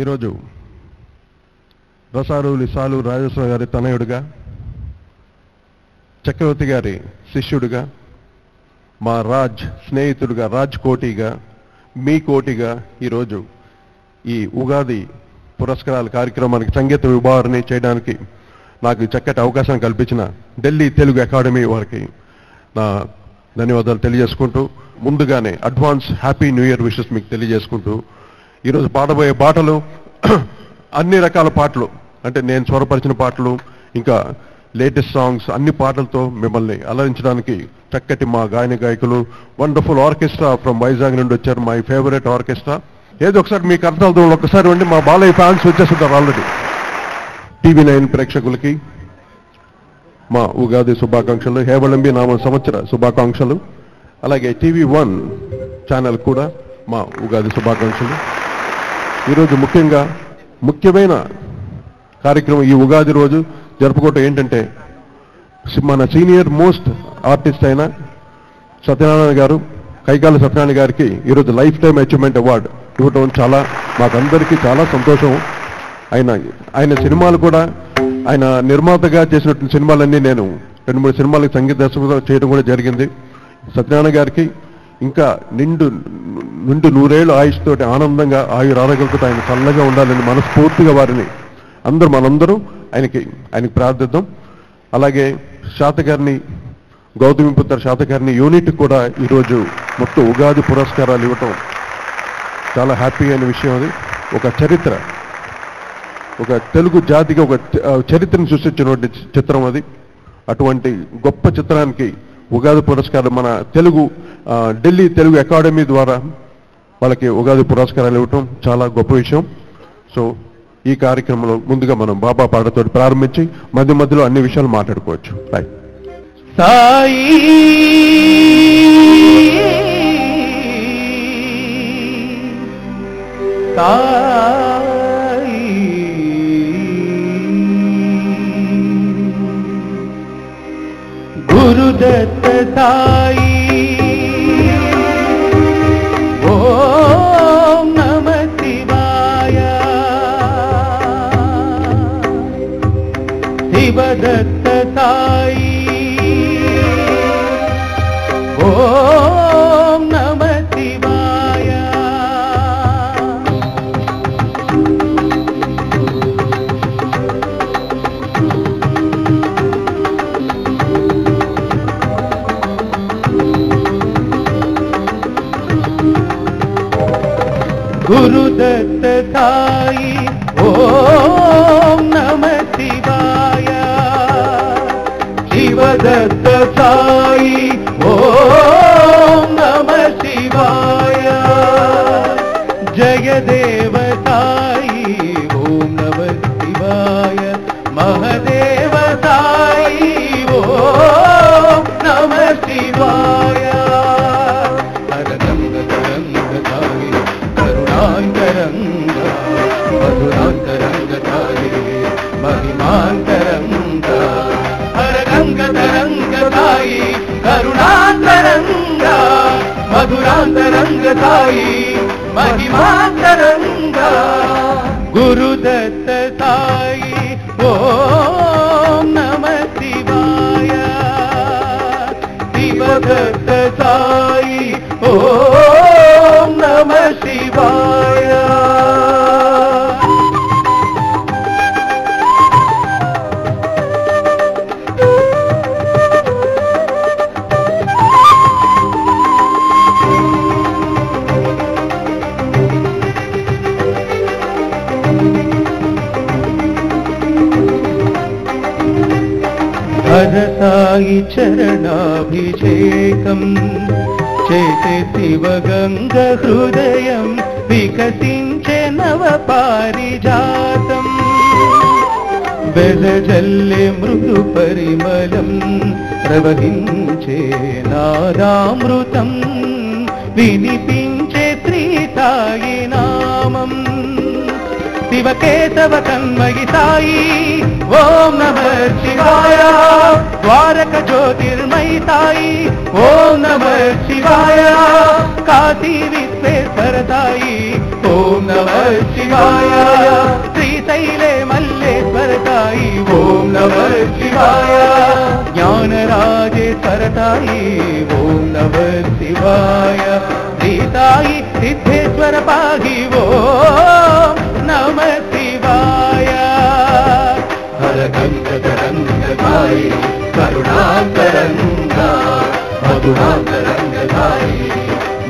ఈరోజు రసాలు లిసాలు రాజేశ్వర గారి తనయుడిగా, చక్రవర్తి గారి శిష్యుడిగా, మా రాజ్ స్నేహితుడిగా, రాజ్ కోటిగా, మీ కోటిగా ఈరోజు ఈ ఉగాది పురస్కారాల కార్యక్రమానికి సంగీత విభావరణ చేయడానికి నాకు చక్కటి అవకాశం కల్పించిన ఢిల్లీ తెలుగు అకాడమీ వారికి నా ధన్యవాదాలు తెలియజేసుకుంటూ, ముందుగానే advance happy new year wishes మీకు తెలియజేసుకుంటూ, ఈరోజు పాడబోయే పాటలు అన్ని రకాల పాటలు, అంటే నేను స్వరపరిచిన పాటలు, ఇంకా లేటెస్ట్ సాంగ్స్, అన్ని పాటలతో మిమ్మల్ని అలరించడానికి చక్కటి మా గాయకులు, వండర్ఫుల్ ఆర్కెస్ట్రా ఫ్రమ్ వైజాగ్ నుండి వచ్చారు, మై ఫేవరెట్ ఆర్కెస్ట్రా. ఏదో ఒకసారి మీకు అర్థం ఒక్కసారి ఉండి మా బాలయ్య ఫ్యాన్స్ వచ్చేస్తుంటారు ఆల్రెడీ. TV9 ప్రేక్షకులకి మా ఉగాది శుభాకాంక్షలు, హేవళంబి నామ సంవత్సర శుభాకాంక్షలు. అలాగే TV1 ఛానల్ కూడా మా ఉగాది శుభాకాంక్షలు. ఈరోజు ముఖ్యమైన కార్యక్రమం ఈ ఉగాది రోజు జరుపుకోవటం ఏంటంటే, మన సీనియర్ మోస్ట్ ఆర్టిస్ట్ అయిన సత్యనారాయణ గారు, కైకాల సత్యనారాయణ గారికి ఈరోజు లైఫ్ టైమ్ అచీవ్మెంట్ అవార్డు ఇవ్వటం చాలా మాకందరికీ చాలా సంతోషం. ఆయన సినిమాలు కూడా, ఆయన నిర్మాతగా చేసినటువంటి సినిమాలన్నీ నేను 2-3 సినిమాలకు సంగీత దర్శకత్వం చేయడం కూడా జరిగింది. సత్యనారాయణ గారికి ఇంకా నిండు 100 ఏళ్ళు ఆయుష్తోటి ఆనందంగా ఆరోగ్యాలతో ఆయన చల్లగా ఉండాలని మనస్ఫూర్తిగా మనందరూ ఆయనకి ప్రార్థిద్దాం. అలాగే శాతగారిని, గౌతమిపుత్ర శాతగారిని యూనిట్ కూడా ఈరోజు మొత్తం ఉగాది పురస్కారాలు ఇవ్వటం చాలా హ్యాపీ అయిన విషయం. అది ఒక చరిత్ర, ఒక తెలుగు జాతికి ఒక చరిత్రను సృష్టించినటువంటి చిత్రం అది. అటువంటి గొప్ప చిత్రానికి ఉగాది పురస్కారం మన ఢిల్లీ తెలుగు అకాడమీ ద్వారా వాళ్ళకి ఉగాది పురస్కారాలు ఇవ్వటం చాలా గొప్ప విషయం. సో ఈ కార్యక్రమంలో ముందుగా మనం బాబా పాటతో ప్రారంభించి మధ్యలో అన్ని విషయాలు మాట్లాడుకోవచ్చు. రైట్. సాయి సాయి గురుదత్త సాయి, ఓం నమః శివాయ. శివదత్త సాయి, ఓం నమః శివాయ. గురుదత్త సాయి, ఓం నమః శివాయ. శివదత్త సాయి, ఓం నమః శివాయ. జయదేవ సాయి, ఓం నమః శివాయ. మహదేవ సాయి, ఓం నమః శివాయ. హరగంగతరంగ కరుణాంతరంగ మధురాంతరంగ మహిమాంతరంగ. హరగంగతరంగ సాయి, కరుణాంతరంగ మధురాంతరంగ సాయి, మహిమాంతరంగ. గురుదత్త సాయి, ఓం నమః శివాయ. శివదత్త సాయి, ఓం నమః శివాయ. హరసాయి చరణాభిషేకం చేసే శివగంగ హృదయం, వికసించే నవ పారిజాతం. వెదజల్లే మృదు పరిమళం, ప్రవహించే నాదామృతం, వినిపించే శ్రీ సాయి నామం. శివకేశవ కన్మయి సాయి, ఓం నమః శివాయ. ద్వారక జ్యోతిర్మయి సాయి, ఓం నమః శివాయ. కాశీ విశ్వేశ్వర సాయి, ఓం నమః శివాయ శ్రీశైలే మల్లేశ్వర సాయి ఓం నమః శివాయ జ్ఞానరాజేశ్వర సాయి ఓం నమః శివాయ శ్రీ సాయి సిద్ధేశ్వర పాహి ఓం నమః శివాయ హర గంగ సాయి కరుణాంతరంగా మధురాంతరంగాయి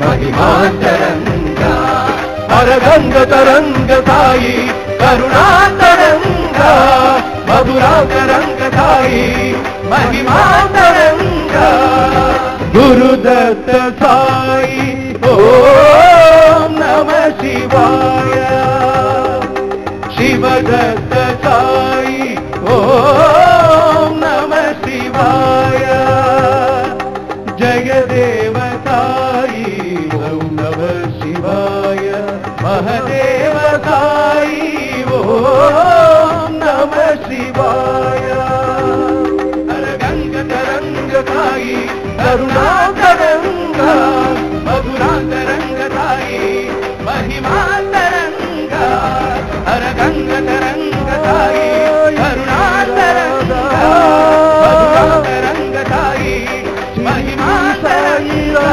మహిమాంతరంగా హర గంగ తరంగ సాయి కరుణాంతరంగా మధురాంతరంగ సాయి మహిమాంతరంగా గురుదత్త సాయి ఓం నమః శివాయ శివదత్త సాయి ఓం నమః శివాయ జయదేవ సాయి ఓం నమః శివాయ మహదేవ సాయి ఓం నమః శివాయ హర గంగ తరంగ సాయి కరుణాంతరంగా మధురాంతరంగ సాయి మహిమాంతరంగా హర గంగ తరంగ సాయి కరుణాంతరంగా మధురాంతరంగ సాయి మహిమాంతరంగా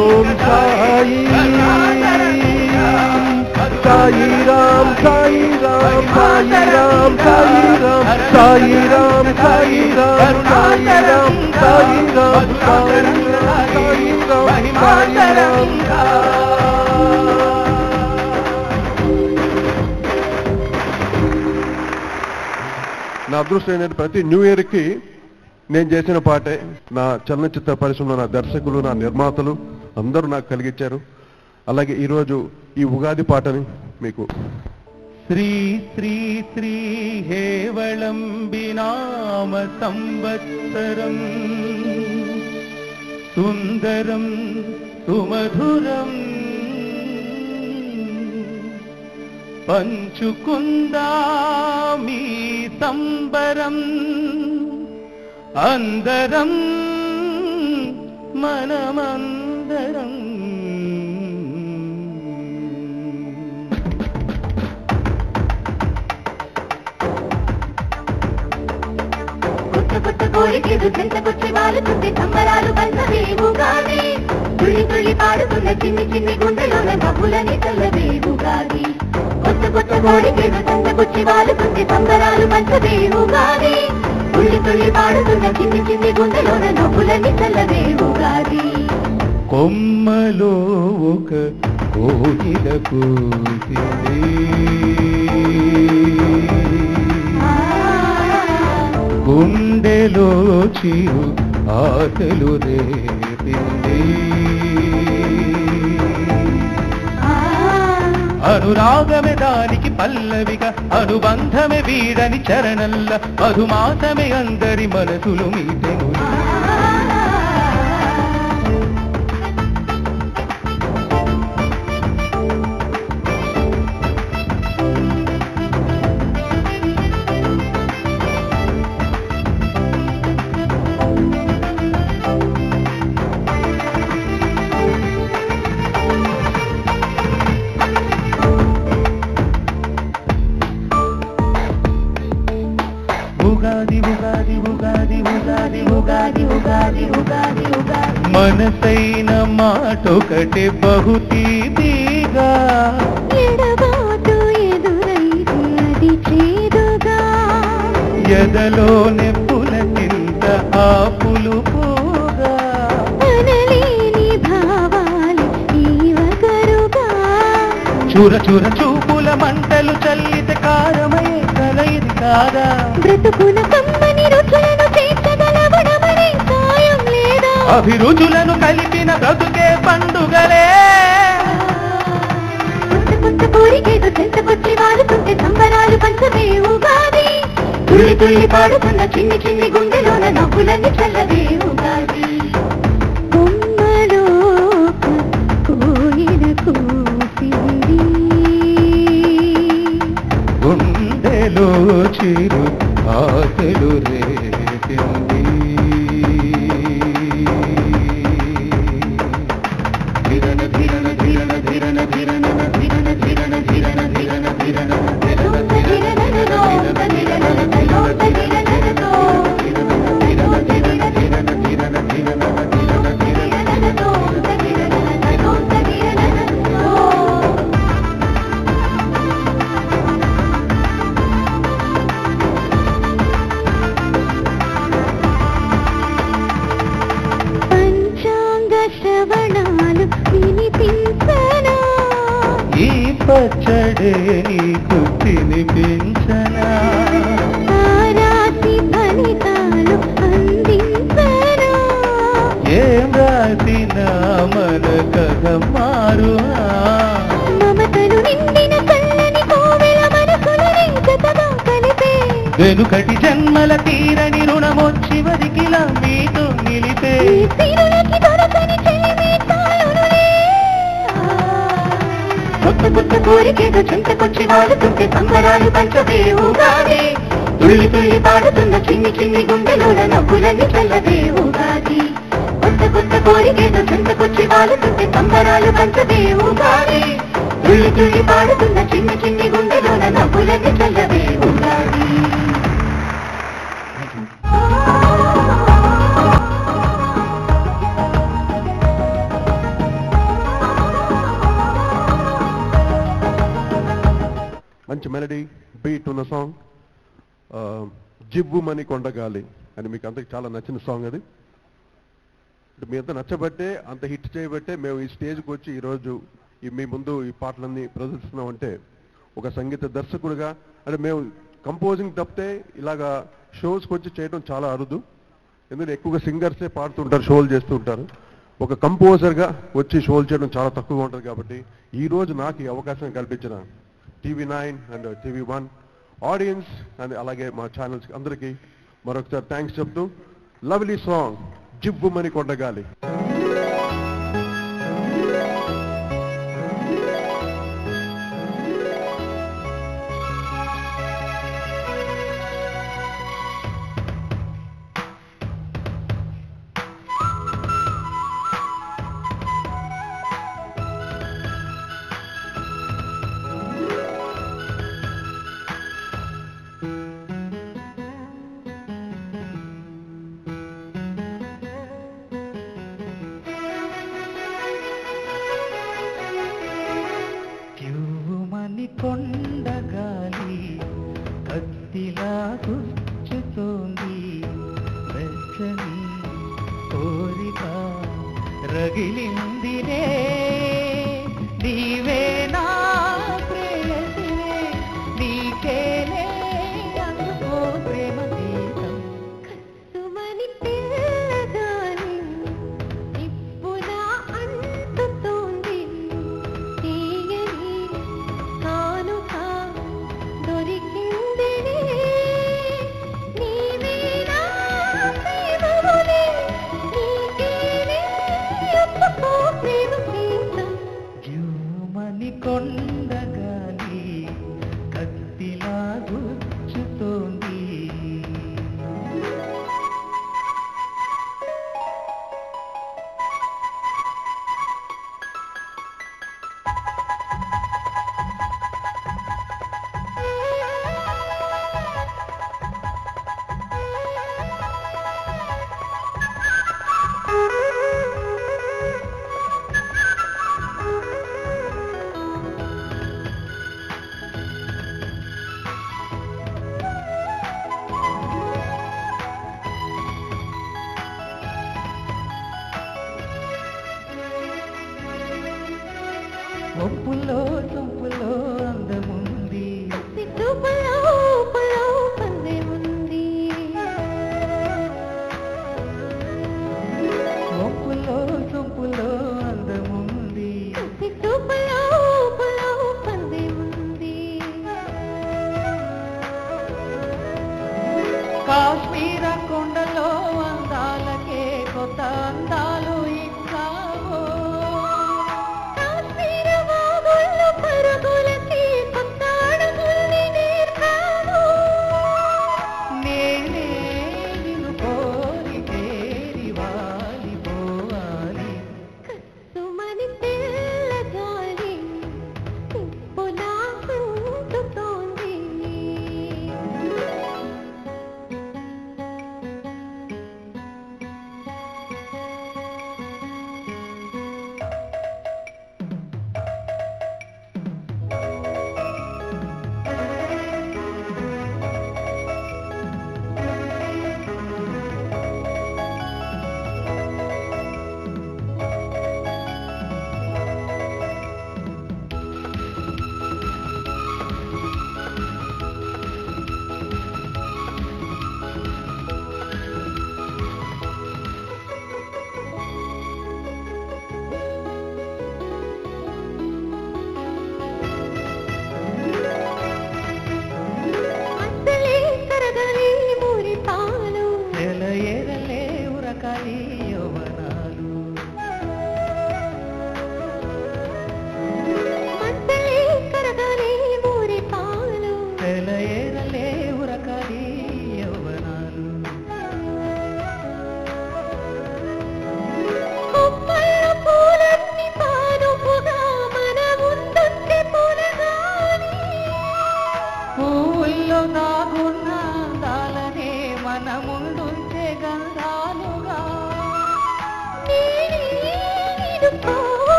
ఓం సాయి సాయి రామ్ సాయి రామ్ సాయి రామ్ సాయి రామ్ సాయి రామ్ సాయి రామ్ సాయి రామ్ సాయి రామ్ సాయి రామ్ సాయి రామ్ నా అదృష్టం ఏంటంటే ప్రతి న్యూ ఇయర్కి నేను చేసిన పాటే నా చలనచిత్ర పరిశ్రమలో నా దర్శకులు నా నిర్మాతలు అందరూ నాకు కలిగించారు. అలాగే ఈరోజు ఈ ఉగాది పాటని మీకు శ్రీ శ్రీ శ్రీ హేవళం వినామ సంవత్సరం సుందరం సుమధురం పంచుకుందామీ సంబరం అందరం మనమందరం కొత్త కోరికలు చెంతకొచ్చి వాలుతుంది సంబరాలు పంచవేవుగాది తుళ్ళి తుళ్ళి పాడుతున్న చిన్ని చిన్ని గుండెలోన నవ్వులని చల్లవేవుగాది కొత్త కోరికలు చెంతకొచ్చి వాలుతుంది సంబరాలు పంచవేవుగాది తుళ్ళి తుళ్ళి పాడుతున్న చిన్ని చిన్ని గుండెలోన నవ్వులని చల్లవేవుగాది కొమ్మలో ఒక కోకిల కూసింది గుండెలో చిరు ఆశలు రేపింది అనురాగమే దానికి పల్లవిగా అనుబంధమే వీడని చరణల్ల మధుమాసమే అందరి మనసులు మీటెను మనసైన మాటొకటే బహుతీగా ఎడబాటు ఎదురైతే అది చేదుగా ఎదలోనే పులకింత ఆపులు పోగా అనలేని భావాలు ఈవగరుగా చూర చూర చూపుల మంటలు చల్లితే కారమై కలయిది కాదా బ్రతుకుల కమ్మని రుచులను చేర్చగలవడమనే సాయం లేదా అభిరుచులను కలిపిన బ్రతుకే పండుగలే కొత్త కోరికేదో చెంతకొచ్చి వాలుతుంటే సంబరాలు పంచవేవుగాది తుళ్ళి తుళ్ళి పాడుతున్న చిన్ని చిన్ని గుండెలోన నవ్వులని చల్లవేవుగాది కొమ్మలో కోయిల కూసింది గుండెలో చిరు ఆశలు రేపింది ధిరణ ధిరణ ధిరణ ధిరణ ధిరణ పచ్చడే నీకు తినిపించనా రాసి ఫలితాలు అందించనా ఏం రాసినా మన కథ మారునా మమతను నిండిన చల్లని కోవెల మనసులని జతగా కలిపే వెనుకటి జన్మల తీరని రుణమొచ్చి వదికిలా మీతో నిలిపే తీరులకి దొరకని చెలిమే తాళునులే కొత్త కొత్త కోరికేదో చెంతకొచ్చి వాడుతుంటే సంబరాలు పంచదేవుగాది తుల్లి తుల్లి పాడుతున్న చిన్ని చిన్ని గుండెలోన నవ్వులని చల్లదేవుగాది కొత్త కొత్త కోరికేదో చెంతకొచ్చి వాడుతుంటే సంబరాలు పంచదేవుగాది తుల్లి తుల్లి పాడుతున్న చిన్ని చిన్ని గుండెలోన నవ్వులని చల్లదేవుగాది మంచి మెలడీ బీట్ ఉన్న సాంగ్ జివ్వుమని కొండగాలి అని మీకు అంతకు చాలా నచ్చిన సాంగ్ అది. మీ అంత నచ్చబట్టే అంత హిట్ చేయబట్టే మేము ఈ స్టేజ్కి వచ్చి ఈరోజు మీ ముందు ఈ పాటలన్నీ ప్రదర్శిస్తున్నామంటే ఒక సంగీత దర్శకుడిగా అంటే మేము కంపోజింగ్ తప్పితే ఇలాగా షోస్కి వచ్చి చేయడం చాలా అరుదు. ఎందుకంటే ఎక్కువగా సింగర్సే పాడుతుంటారు, షోలు చేస్తుంటారు. ఒక కంపోజర్గా వచ్చి షోలు చేయడం చాలా తక్కువగా ఉంటుంది. కాబట్టి ఈరోజు నాకు ఈ అవకాశం కల్పించిన TV9 and TV1 audience and అలాగే మా ఛానల్స్ అందరికీ మరొకసారి థ్యాంక్స్ చెప్తూ లవ్లీ సాంగ్ జివ్వుమని కొండగాలి. కొండగాలి కత్తిలా గుచ్చుతోంది వెచ్చని కోరిక రగిలిందిరే నీవే నా ప్రేయసివే నీకేలే అనుకో ప్రేమ గీతం కసుమని పిల్లగాలి నిప్పున అంటుతోంది తీయని కానుక దొరికిందిలే నీవే నా ప్రేమములే నీకేలే ఒప్పుకో ప్రేమ గీతం జీవమని కొండగాలి కత్తిలా గుచ్చుతోంది ఒప్పులో సొంపులో అందముంది సిగ్గుపలో పలో పందే ఉంది ఒప్పులో సొంపులో అందముంది సిగ్గుపలో పలో పందే ఉంది కాశ్మీర కొండలో అందాలకే కొత్త అందాలు ఇస్తావో కాశ్మీర వాగుల్లో పరుగులకి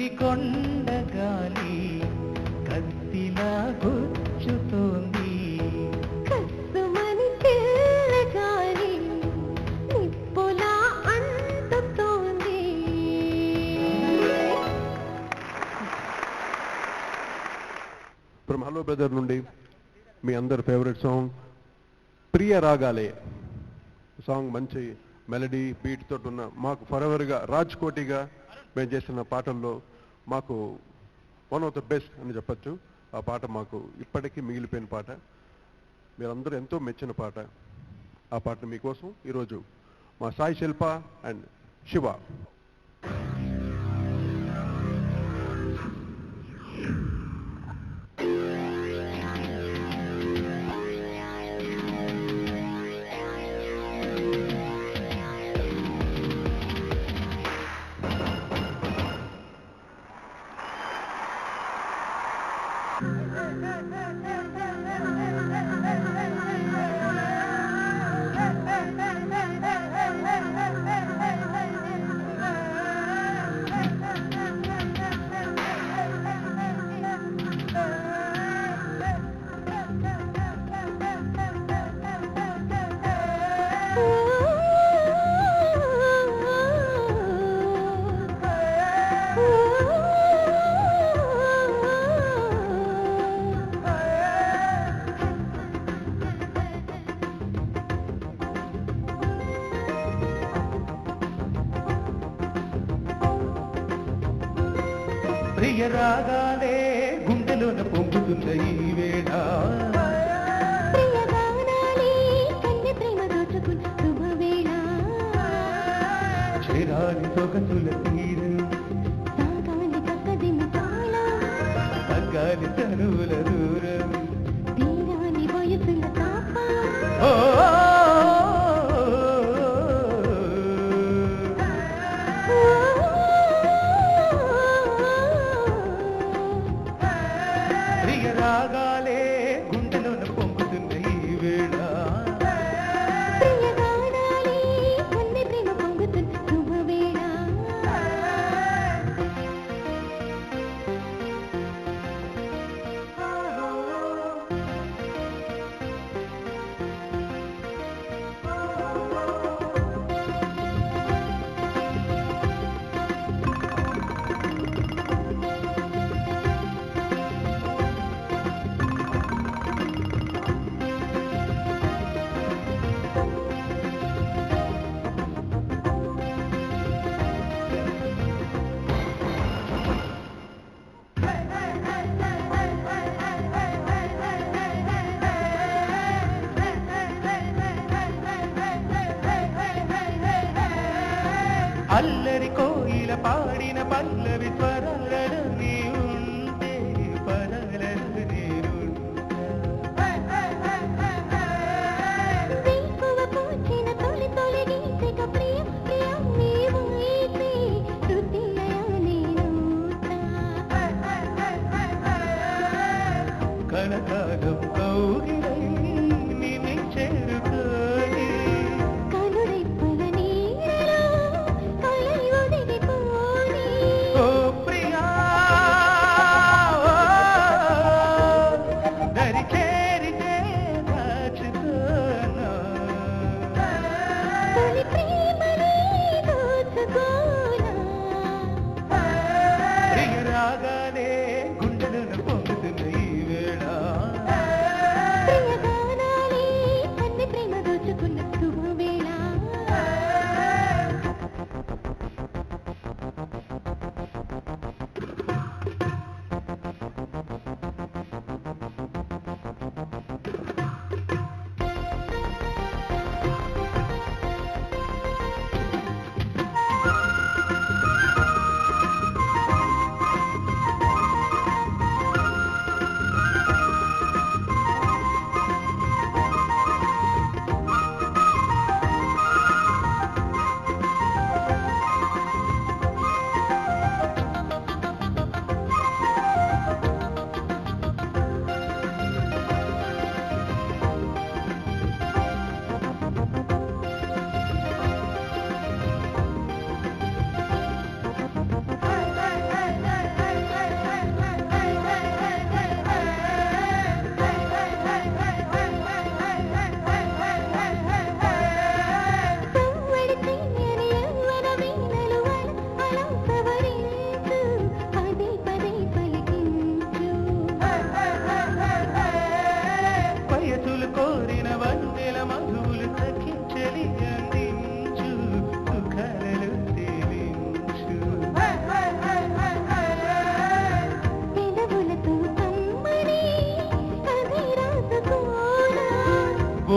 చల్లని కొండ గాలి కత్తిలా గుచ్చుతోంది. కస్సుమని పిల్లగాలి నిప్పులా అంటుతోంది. ఫ్రమ్ హలో బ్రదర్ నుండి మీ అందరి ఫేవరెట్ సాంగ్ ప్రియ రాగాలే. సాంగ్ మంచి మెలడీ బీట్ తోటి ఉన్న మాకు ఫరెవర్గా రాజ్ కోటిగా మేము చేసిన పాటల్లో మాకు వన్ ఆఫ్ ద బెస్ట్ అని చెప్పచ్చు. ఆ పాట మాకు ఇప్పటికీ మిగిలిపోయిన పాట, మీరందరూ ఎంతో మెచ్చిన పాట. ఆ పాట మీకోసం ఈరోజు మా సాయి శిల్ప అండ్ శివ. ప్రియ రాగాలే గుండెలోన పొంగుతున్న ఈ వేళ, ప్రియగానాలే కన్నె ప్రేమ దోచుకున్న శుభవేళ. చేరాలి సొగసుల తీరం, సాగాలి చక్కదిని తాళం, తగ్గాలి తనువుల దూరం. తీరాలి వయసుల తాపం. ఓ ప్రియ రాగాలే గుండెలోన పొంగుతున్న ఈ వేళ, ప్రియగానాలే కన్నె ప్రేమ పొంగుతున్న శుభవేళ. అల్లరి కోయిల పాడిన పల్లవి స్వరాలలో నీ ఉంటే పదాలలో నేనుంటా. వేకువ పూచిన తొలి తొలి గీతిక ప్రియం ప్రియం నీవైతే తృతీయ నేనూతా. కనకాలం కౌగిలై నిన్ను చేరుకోని, కనురెప్పల నీడలో కలై ఒదిగిపోని. ఓ ప్రియా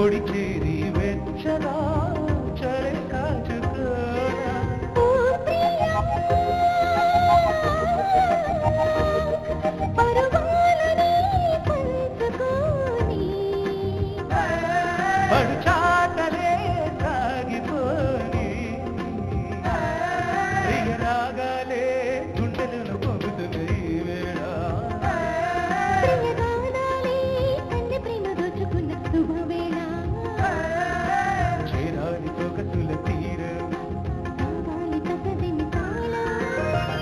ఓడి చేరి వెచ్చగా చలి కాచుకోరా పడుచాటలే సాగిపోని ప్రియరాగాలే గుండెలను పొగుతున్న ఈ వేళ చేరాలి సొగసుల తీరం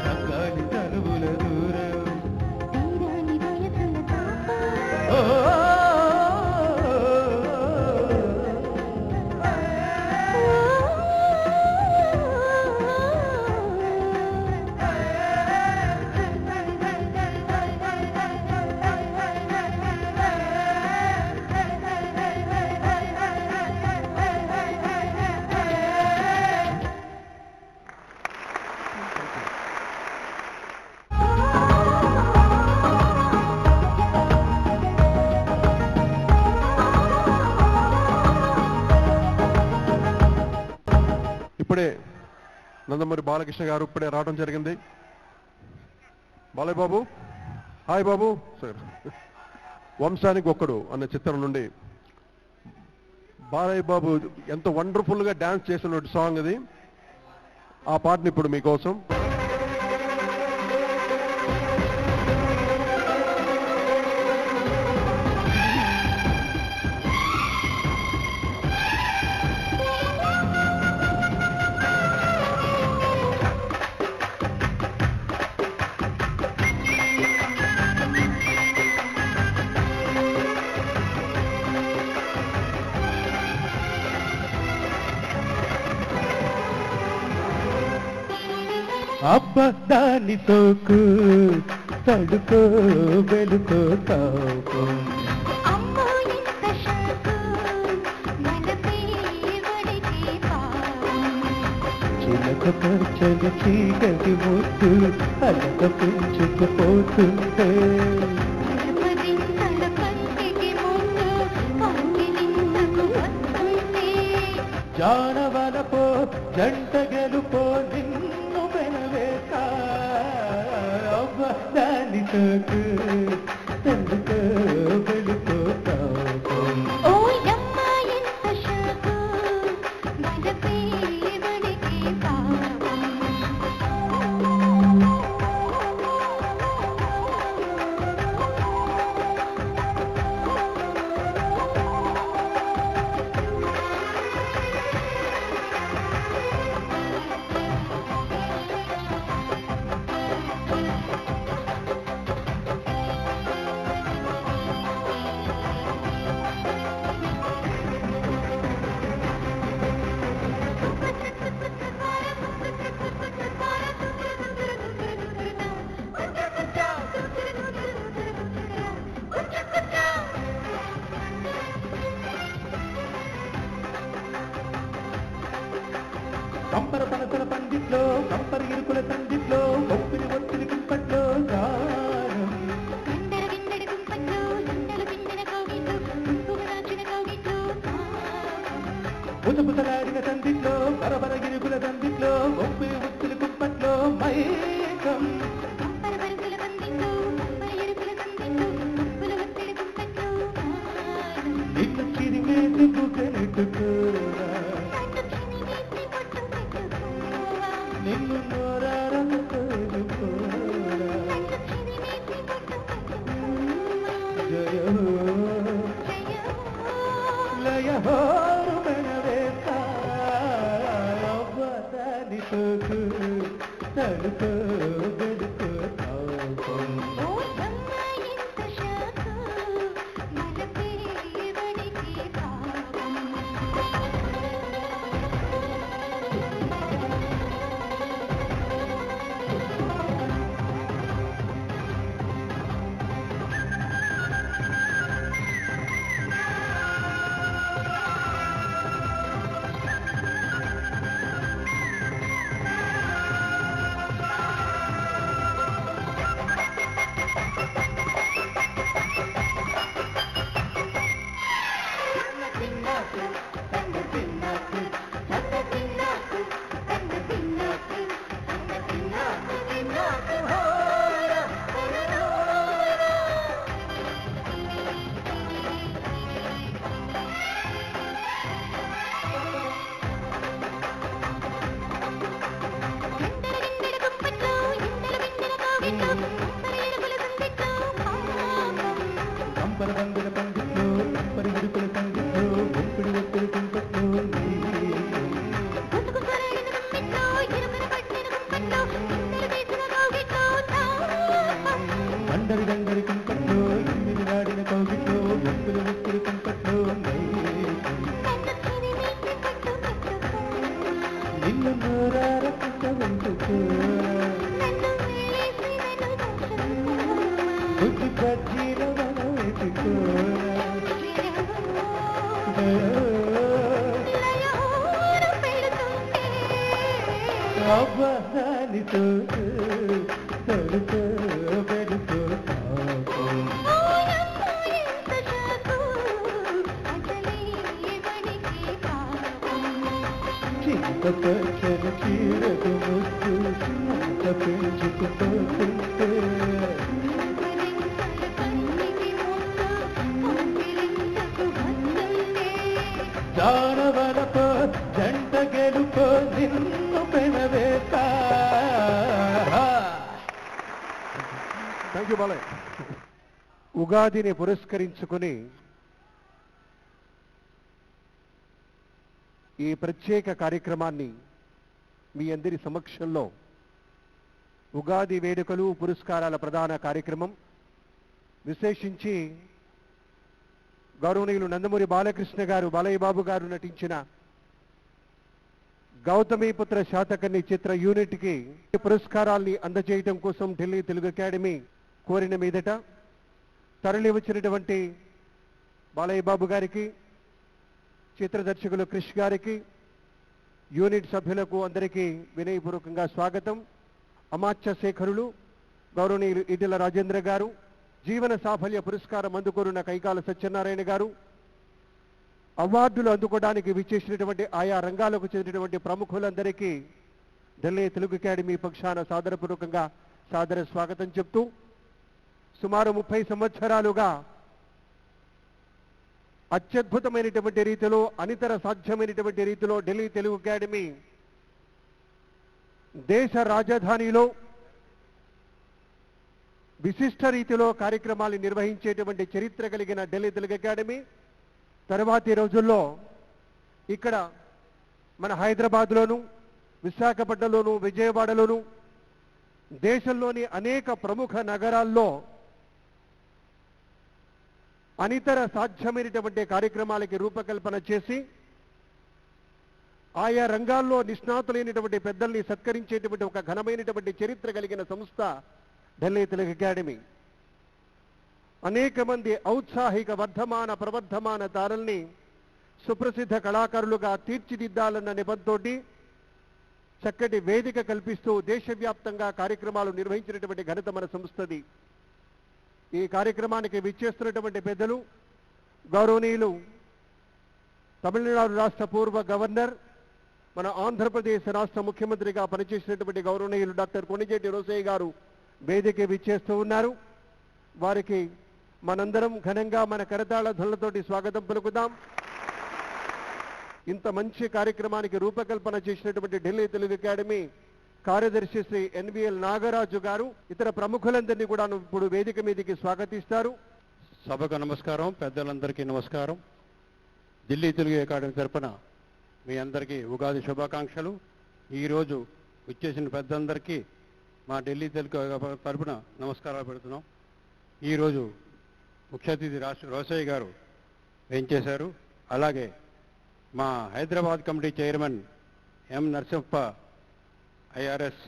తగ్గాలి తనువుల దూరం ఓ ఇప్పుడే నందమూరి బాలకృష్ణ గారు ఇప్పుడే రావడం జరిగింది. బాలయ్య బాబు, హాయ్ బాబు సార్. వంశానికి ఒక్కడు అనే చిత్రం నుండి బాలయ్య బాబు ఎంత వండర్ఫుల్గా డాన్స్ చేసిన సాంగ్ ఇది. ఆ పాటని ఇప్పుడు మీకోసం. అబ్బదాని సోకు తడుకో వెలుకో తాకు చిలక పచ్చని చీకటి ముద్దు అలక పెంచుకుపోతుంటే జానవలపో జంట గెలుపో నిన్ను వెనవేక అబ్బదాని సోకు తడుకో వెలుకో తాకు కంపర పనసల పందిట్లో కంపర ఇరుకుల సందిట్లో ఒప్పిని ఒత్తిడి కుంపట్లో గానం పుసపుసలాడిన సందిట్లో పరపర ఇరుకుల సందిట్లో ఒప్పిని ఒత్తిడి కుంపట్లో మైకం నిన్ను చిరిమేసి బుగ్గనెట్టుకోరా నిన్ను నోరారనుకోరా జయ లయ హోరు మెనవేక అవ్వదాని సోకు తడుకో వెడుకో తాకు దండరి దండరి కుంపట్లో ఎమ్మిది వాడిన కౌగిట్లో ఒత్తులు ఒత్తులు కుంపట్లో నిన్ను నోరారకుండా వండుకో బుద్ధి పట్టిన వెతుకో అబ్బానితో తొలుతో పెడుతో చింతపచ్చని చీరకు ముద్దు అంత పెంచుకుపోతుంటే జానవలపో జంట గెలుపో నిన్ను పెనవేత. Thank you Balayya. ఉగాదిని పురస్కరించుకుని ఈ ప్రత్యేక కార్యక్రమాన్ని మీ అందరి సమక్షంలో ఉగాది వేడుకలు పురస్కారాల ప్రధాన కార్యక్రమం విశేషించి గౌరవనీయులు నందమూరి బాలకృష్ణ గారు బాలయ్య బాబు గారు నటించిన గౌతమీపుత్ర శాతకర్ణి చిత్ర యూనిట్కి పురస్కారాల్ని అందజేయడం కోసం ఢిల్లీ తెలుగు అకాడమీ కోరిన మీదట తరలి వచ్చినటువంటి బాలయ్య బాబు గారికి, చిత్ర దర్శకులు క్రిష్ గారికి, యూనిట్ సభ్యులకు అందరికీ వినయపూర్వకంగా స్వాగతం. అమాత్య శేఖరులు గౌరవనీయులు ఈటెల రాజేంద్ర గారు, జీవన సాఫల్య పురస్కారం అందుకోరున్న కైకాల సత్యనారాయణ గారు, అవార్డులు అందుకోవడానికి విచ్చేసినటువంటి ఆయా రంగాలకు చెందినటువంటి ప్రముఖులందరికీ ఢిల్లీ తెలుగు అకాడమీ పక్షాన సాదరపూర్వకంగా సాదర స్వాగతం చెప్తూ, సుమారు 30 సంవత్సరాలుగా అత్యద్భుతమైనటువంటి రీతిలో, అనితర సాధ్యమైనటువంటి రీతిలో ఢిల్లీ తెలుగు అకాడమీ దేశ రాజధానిలో విశిష్ట రీతిలో కార్యక్రమాలు నిర్వహించేటువంటి చరిత్ర కలిగిన ఢిల్లీ తెలుగు అకాడమీ తరువాతి రోజుల్లో ఇక్కడ మన హైదరాబాద్లోను, విశాఖపట్నంలోను, విజయవాడలోను, దేశంలోని అనేక ప్రముఖ నగరాల్లో అనితర సాధ్యమైనటువంటి కార్యక్రమాలకి రూపకల్పన చేసి ఆయా రంగాల్లో నిష్ణాతులైనటువంటి పెద్దల్ని సత్కరించేటువంటి ఒక ఘనమైనటువంటి చరిత్ర కలిగిన సంస్థ ఢిల్లీ తెలుగు అకాడమీ. అనేక మంది ఔత్సాహిక వర్ధమాన ప్రవర్ధమాన తారల్ని సుప్రసిద్ధ కళాకారులుగా తీర్చిదిద్దాలన్న నిబంధతోటి చక్కటి వేదిక కల్పిస్తూ దేశవ్యాప్తంగా కార్యక్రమాలు నిర్వహించినటువంటి ఘనత మన సంస్థది. ఈ కార్యక్రమానికి విచ్చేస్తున్నటువంటి పెద్దలు గౌరవనీయులు తమిళనాడు రాష్ట్ర పూర్వ గవర్నర్, మన ఆంధ్రప్రదేశ్ రాష్ట్ర ముఖ్యమంత్రిగా పనిచేసినటువంటి గౌరవనీయులు డాక్టర్ కొణిజేటి రోసయ్య గారు వేదిక విచ్చేస్తూ ఉన్నారు. వారికి మనందరం ఘనంగా మన కరతాళ ధ్వనులతోటి స్వాగతం పలుకుదాం. ఇంత మంచి కార్యక్రమానికి రూపకల్పన చేసినటువంటి ఢిల్లీ తెలుగు అకాడమీ కార్యదర్శి శ్రీ ఎన్విఎల్ నాగరాజు గారు ఇతర ప్రముఖులందరినీ కూడా ఇప్పుడు వేదిక మీదకి స్వాగతిస్తారు. సభకు నమస్కారం, పెద్దలందరికీ నమస్కారం. ఢిల్లీ తెలుగు అకాడమీ తరపున మీ అందరికీ ఉగాది శుభాకాంక్షలు. ఈరోజు వచ్చేసిన పెద్దందరికీ మా ఢిల్లీ తెలుగు తరపున నమస్కారాలు పెడుతున్నాం. ఈరోజు ముఖ్య అతిథి రోసయ్య గారు వేయించేశారు. అలాగే మా Hyderabad committee chairman M Narasimhappa IRS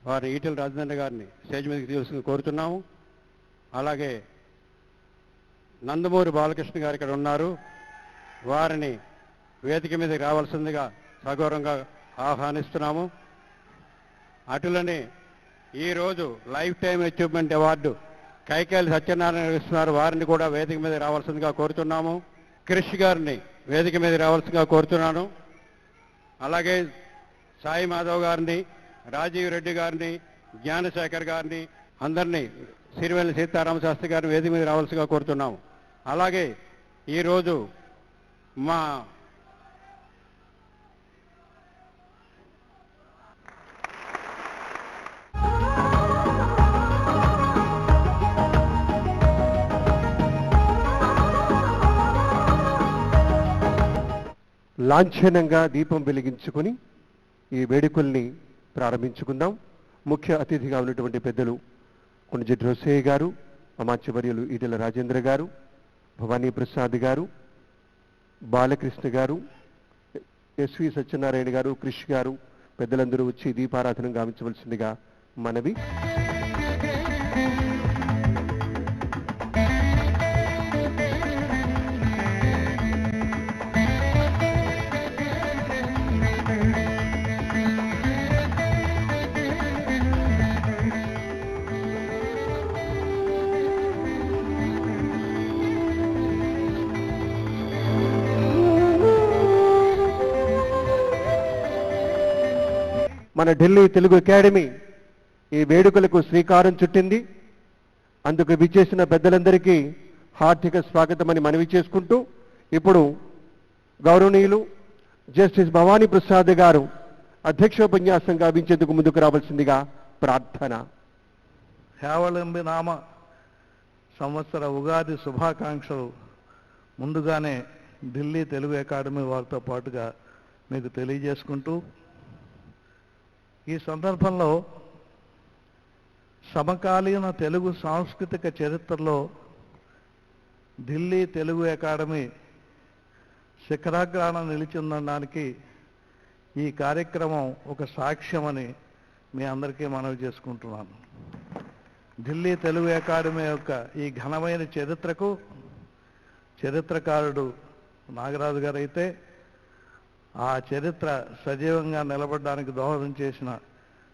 వారి ఈటెల రాజేంద్ర గారిని స్టేజ్ మీదకి తీసుకుని కోరుతున్నాము. అలాగే నందమూరి బాలకృష్ణ గారు ఇక్కడ ఉన్నారు, వారిని వేదిక మీదకి రావాల్సిందిగా సగౌరవంగా ఆహ్వానిస్తున్నాము. అటులని ఈరోజు lifetime achievement award Kaikala Satyanarayana ఇస్తున్నారు, వారిని కూడా వేదిక మీద రావాల్సిందిగా కోరుతున్నాము. క్రిష్ గారిని వేదిక మీద రావాల్సిందిగా కోరుతున్నాను. అలాగే సాయి మాధవ్ గారిని, రాజీవ్ రెడ్డి గారిని, జ్ఞానశేఖర్ గారిని, అందరినీ సిరివెల్లి సీతారామ శాస్త్రి గారిని వేదిక మీద రావాల్సిందిగా కోరుతున్నాము. అలాగే ఈరోజు మా లాంఛనంగా దీపం వెలిగించుకుని ఈ వేడుకల్ని ప్రారంభించుకుందాం. ముఖ్య అతిథిగా ఉన్నటువంటి పెద్దలు కొణిజేటి రోసయ్య గారు, అమాత్యవర్యులు ఈటెల రాజేంద్ర గారు, భవానీ ప్రసాద్ గారు, బాలకృష్ణ గారు, ఎస్వి సత్యనారాయణ గారు, క్రిష్ గారు పెద్దలందరూ వచ్చి దీపారాధన గావించవలసిందిగా మనవి. మన ఢిల్లీ తెలుగు అకాడమీ ఈ వేడుకలకు శ్రీకారం చుట్టింది. అందుకు విచ్చేసిన పెద్దలందరికీ హార్దిక స్వాగతమని మనవి చేసుకుంటూ ఇప్పుడు గౌరవనీయులు జస్టిస్ భవానీ ప్రసాద్ గారు అధ్యక్షోపన్యాసం గావించేందుకు ముందుకు రావాల్సిందిగా ప్రార్థన. హేవళంబి నామ సంవత్సర ఉగాది శుభాకాంక్షలు ముందుగానే ఢిల్లీ తెలుగు అకాడమీ వారితో పాటుగా మీకు తెలియజేసుకుంటూ, ఈ సందర్భంలో సమకాలీన తెలుగు సాంస్కృతిక చరిత్రలో ఢిల్లీ తెలుగు అకాడమీ శిఖరాగ్రాన నిలిచిందనడానికి ఈ కార్యక్రమం ఒక సాక్ష్యమని మీ అందరికీ మనవి చేసుకుంటున్నాను. ఢిల్లీ తెలుగు అకాడమీ యొక్క ఈ ఘనమైన చరిత్రకు చరిత్రకారుడు నాగరాజు గారు అయితే, ఆ చరిత్ర సజీవంగా నిలబడడానికి దోహదం చేసిన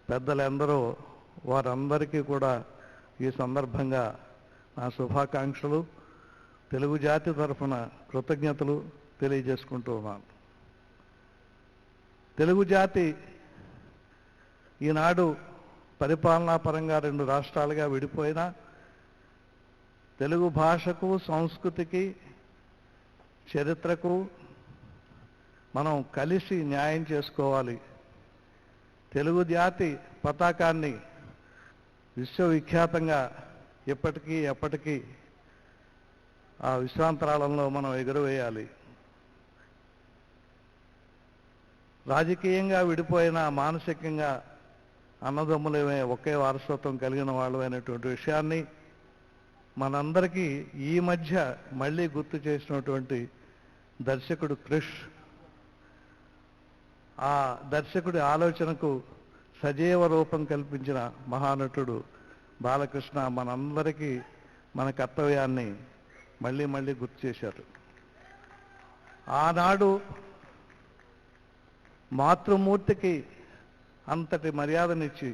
పెద్దలందరూ వారందరికీ కూడా ఈ సందర్భంగా నా శుభాకాంక్షలు, తెలుగు జాతి తరఫున కృతజ్ఞతలు తెలియజేసుకుంటూ ఉన్నాను. తెలుగు జాతి ఈనాడు పరిపాలనా పరంగా 2 రాష్ట్రాలుగా విడిపోయినా తెలుగు భాషకు, సంస్కృతికి, చరిత్రకు మనం కలిసి న్యాయం చేసుకోవాలి. తెలుగు జాతి పతాకాన్ని విశ్వవిఖ్యాతంగా ఎప్పటికీ ఆ విశ్వాంతరాళంలో మనం ఎగురవేయాలి. రాజకీయంగా విడిపోయిన, మానసికంగా అన్నదమ్ములమే, ఒకే వారసత్వం కలిగిన వాళ్ళు అనేటువంటి విషయాన్ని మనందరికీ ఈ మధ్య మళ్ళీ గుర్తు చేసినటువంటి దర్శకుడు క్రిష్, ఆ దర్శకుడి ఆలోచనకు సజీవ రూపం కల్పించిన మహానటుడు బాలకృష్ణ మనందరికీ మన కర్తవ్యాన్ని మళ్ళీ గుర్తు చేశారు. ఆనాడు మాతృమూర్తికి అంతటి మర్యాదనిచ్చి,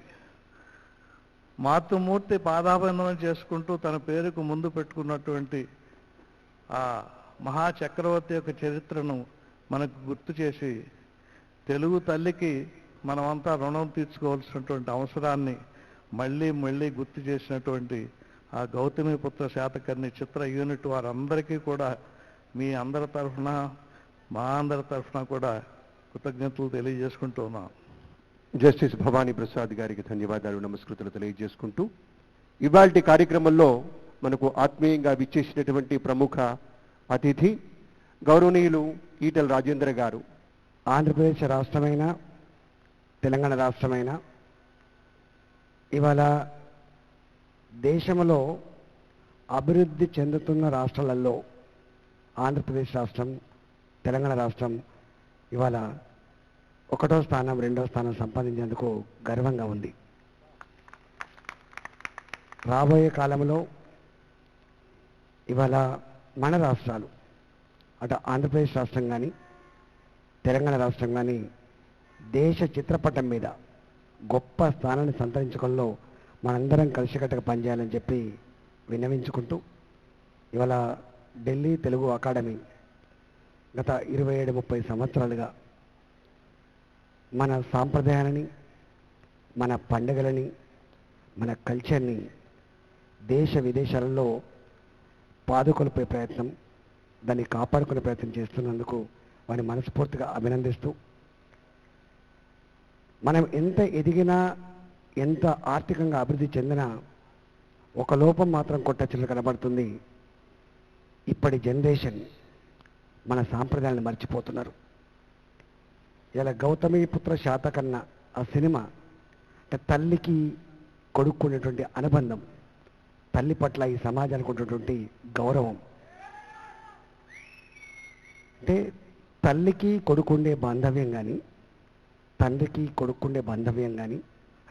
మాతృమూర్తి పాదాభివందనం చేసుకుంటూ తన పేరుకు ముందు పెట్టుకున్నటువంటి ఆ మహాచక్రవర్తి యొక్క చరిత్రను మనకు గుర్తు చేసి, తెలుగు తల్లికి మనమంతా రుణం తీర్చుకోవాల్సినటువంటి అవసరాన్ని మళ్ళీ గుర్తు చేసినటువంటి ఆ గౌతమిపుత్ర శాతకర్ణి చిత్ర యూనిట్ వారందరికీ కూడా మీ అందరి తరఫున, మా అందరి తరఫున కూడా కృతజ్ఞతలు తెలియజేసుకుంటూ ఉన్నాం. జస్టిస్ భవానీ ప్రసాద్ గారికి ధన్యవాదాలు, నమస్కృతులు తెలియజేసుకుంటూ ఇవాల్టి కార్యక్రమంలో మనకు ఆత్మీయంగా విచ్చేసినటువంటి ప్రముఖ అతిథి గౌరవనీయులు ఈటెల రాజేంద్ర గారు. ఆంధ్రప్రదేశ్ రాష్ట్రమైన, తెలంగాణ రాష్ట్రమైన ఇవాళ దేశంలో అభివృద్ధి చెందుతున్న రాష్ట్రాలలో ఆంధ్రప్రదేశ్ రాష్ట్రం, తెలంగాణ రాష్ట్రం ఇవాళ 1వ స్థానం, 2వ స్థానం సంపాదించేందుకు గర్వంగా ఉంది. రాబోయే కాలంలో ఇవాళ మన రాష్ట్రాలు, అటు ఆంధ్రప్రదేశ్ రాష్ట్రం కానీ తెలంగాణ రాష్ట్రం కానీ దేశ చిత్రపటం మీద గొప్ప స్థానాన్ని సంతరించుకోవడంలో మనందరం కలిసికట్టుగా పనిచేయాలని చెప్పి విన్నవించుకుంటూ, ఇవాళ ఢిల్లీ తెలుగు అకాడమీ గత 27-30 సంవత్సరాలుగా మన సాంప్రదాయాలని, మన పండుగలని, మన కల్చర్ని దేశ విదేశాలలో పాదుకొలిపే ప్రయత్నం, దాన్ని కాపాడుకునే ప్రయత్నం చేస్తున్నందుకు వారిని మనస్ఫూర్తిగా అభినందిస్తూ, మనం ఎంత ఎదిగినా, ఎంత ఆర్థికంగా అభివృద్ధి చెందినా ఒక లోపం మాత్రం కొట్టచ్చలు కనబడుతుంది. ఇప్పటి జనరేషన్ మన సాంప్రదాయాలను మర్చిపోతున్నారు. ఇలా గౌతమిపుత్ర శాతకర్ణ ఆ సినిమా తల్లికి కొడుకునేటువంటి అనుబంధం, తల్లి పట్ల ఈ సమాజానికి ఉన్నటువంటి గౌరవం. అంటే తల్లికి కొడుకుండే బాంధవ్యం కానీ, తండ్రికి కొడుకుండే బాంధవ్యం కానీ,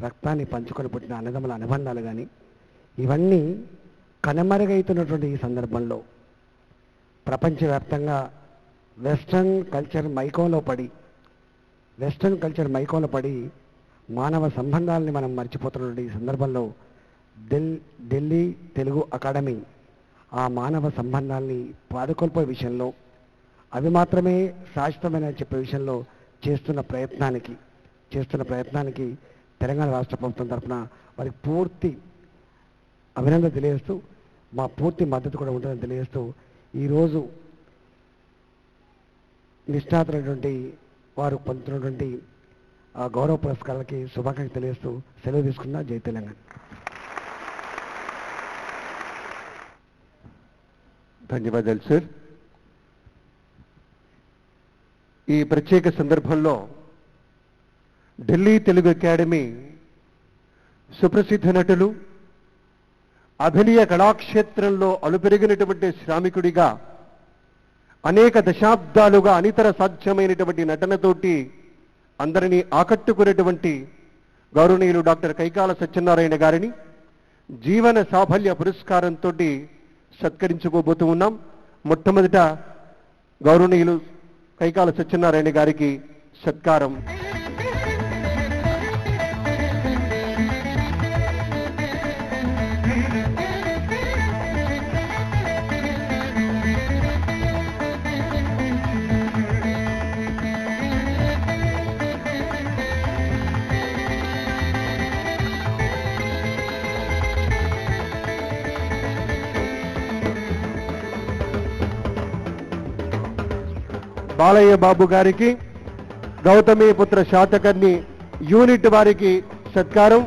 రక్తాన్ని పంచుకొని పుట్టిన అన్నదమ్ముల అనుబంధాలు కానీ, ఇవన్నీ కనుమరుగైతున్నటువంటి ఈ సందర్భంలో ప్రపంచవ్యాప్తంగా వెస్ట్రన్ కల్చర్ మైకంలో పడి మానవ సంబంధాలని మనం మర్చిపోతున్నటువంటి ఈ సందర్భంలో ఢిల్లీ తెలుగు అకాడమీ ఆ మానవ సంబంధాల్ని పాదుకొల్పే విషయంలో, అవి మాత్రమే శాశ్వతమైన చెప్పే విషయంలో చేస్తున్న ప్రయత్నానికి తెలంగాణ రాష్ట్ర ప్రభుత్వం తరఫున వారికి పూర్తి అభినందన తెలియజేస్తూ, మా పూర్తి మద్దతు కూడా ఉంటుందని తెలియజేస్తూ, ఈరోజు నిష్ణాతులైనటువంటి వారు పొందుతున్నటువంటి ఆ గౌరవ పురస్కారాలకి శుభాకాంక్షలు తెలియజేస్తూ సెలవు తీసుకున్నా. జై తెలంగాణ. ధన్యవాదాలు సార్. ఈ ప్రత్యేక సందర్భంలో ఢిల్లీ తెలుగు అకాడమీ సుప్రసిద్ధ నటులు, అభినయ కళాక్షేత్రంలో అలుపెరిగినటువంటి శ్రామికుడిగా అనేక దశాబ్దాలుగా అనితర సాధ్యమైనటువంటి నటనతోటి అందరినీ ఆకట్టుకునేటువంటి గౌరవనీయులు డాక్టర్ కైకాల సత్యనారాయణ గారిని జీవన సాఫల్య పురస్కారంతో సత్కరించుకోబోతూ ఉన్నాం. మొట్టమొదట గౌరవనీయులు కైకాల సత్యనారాయణ గారికి సత్కారం. బాలయ్య బాబు గారికి, గౌతమీపుత్ర శాతకర్ణి యూనిట్ వారికి సత్కారం.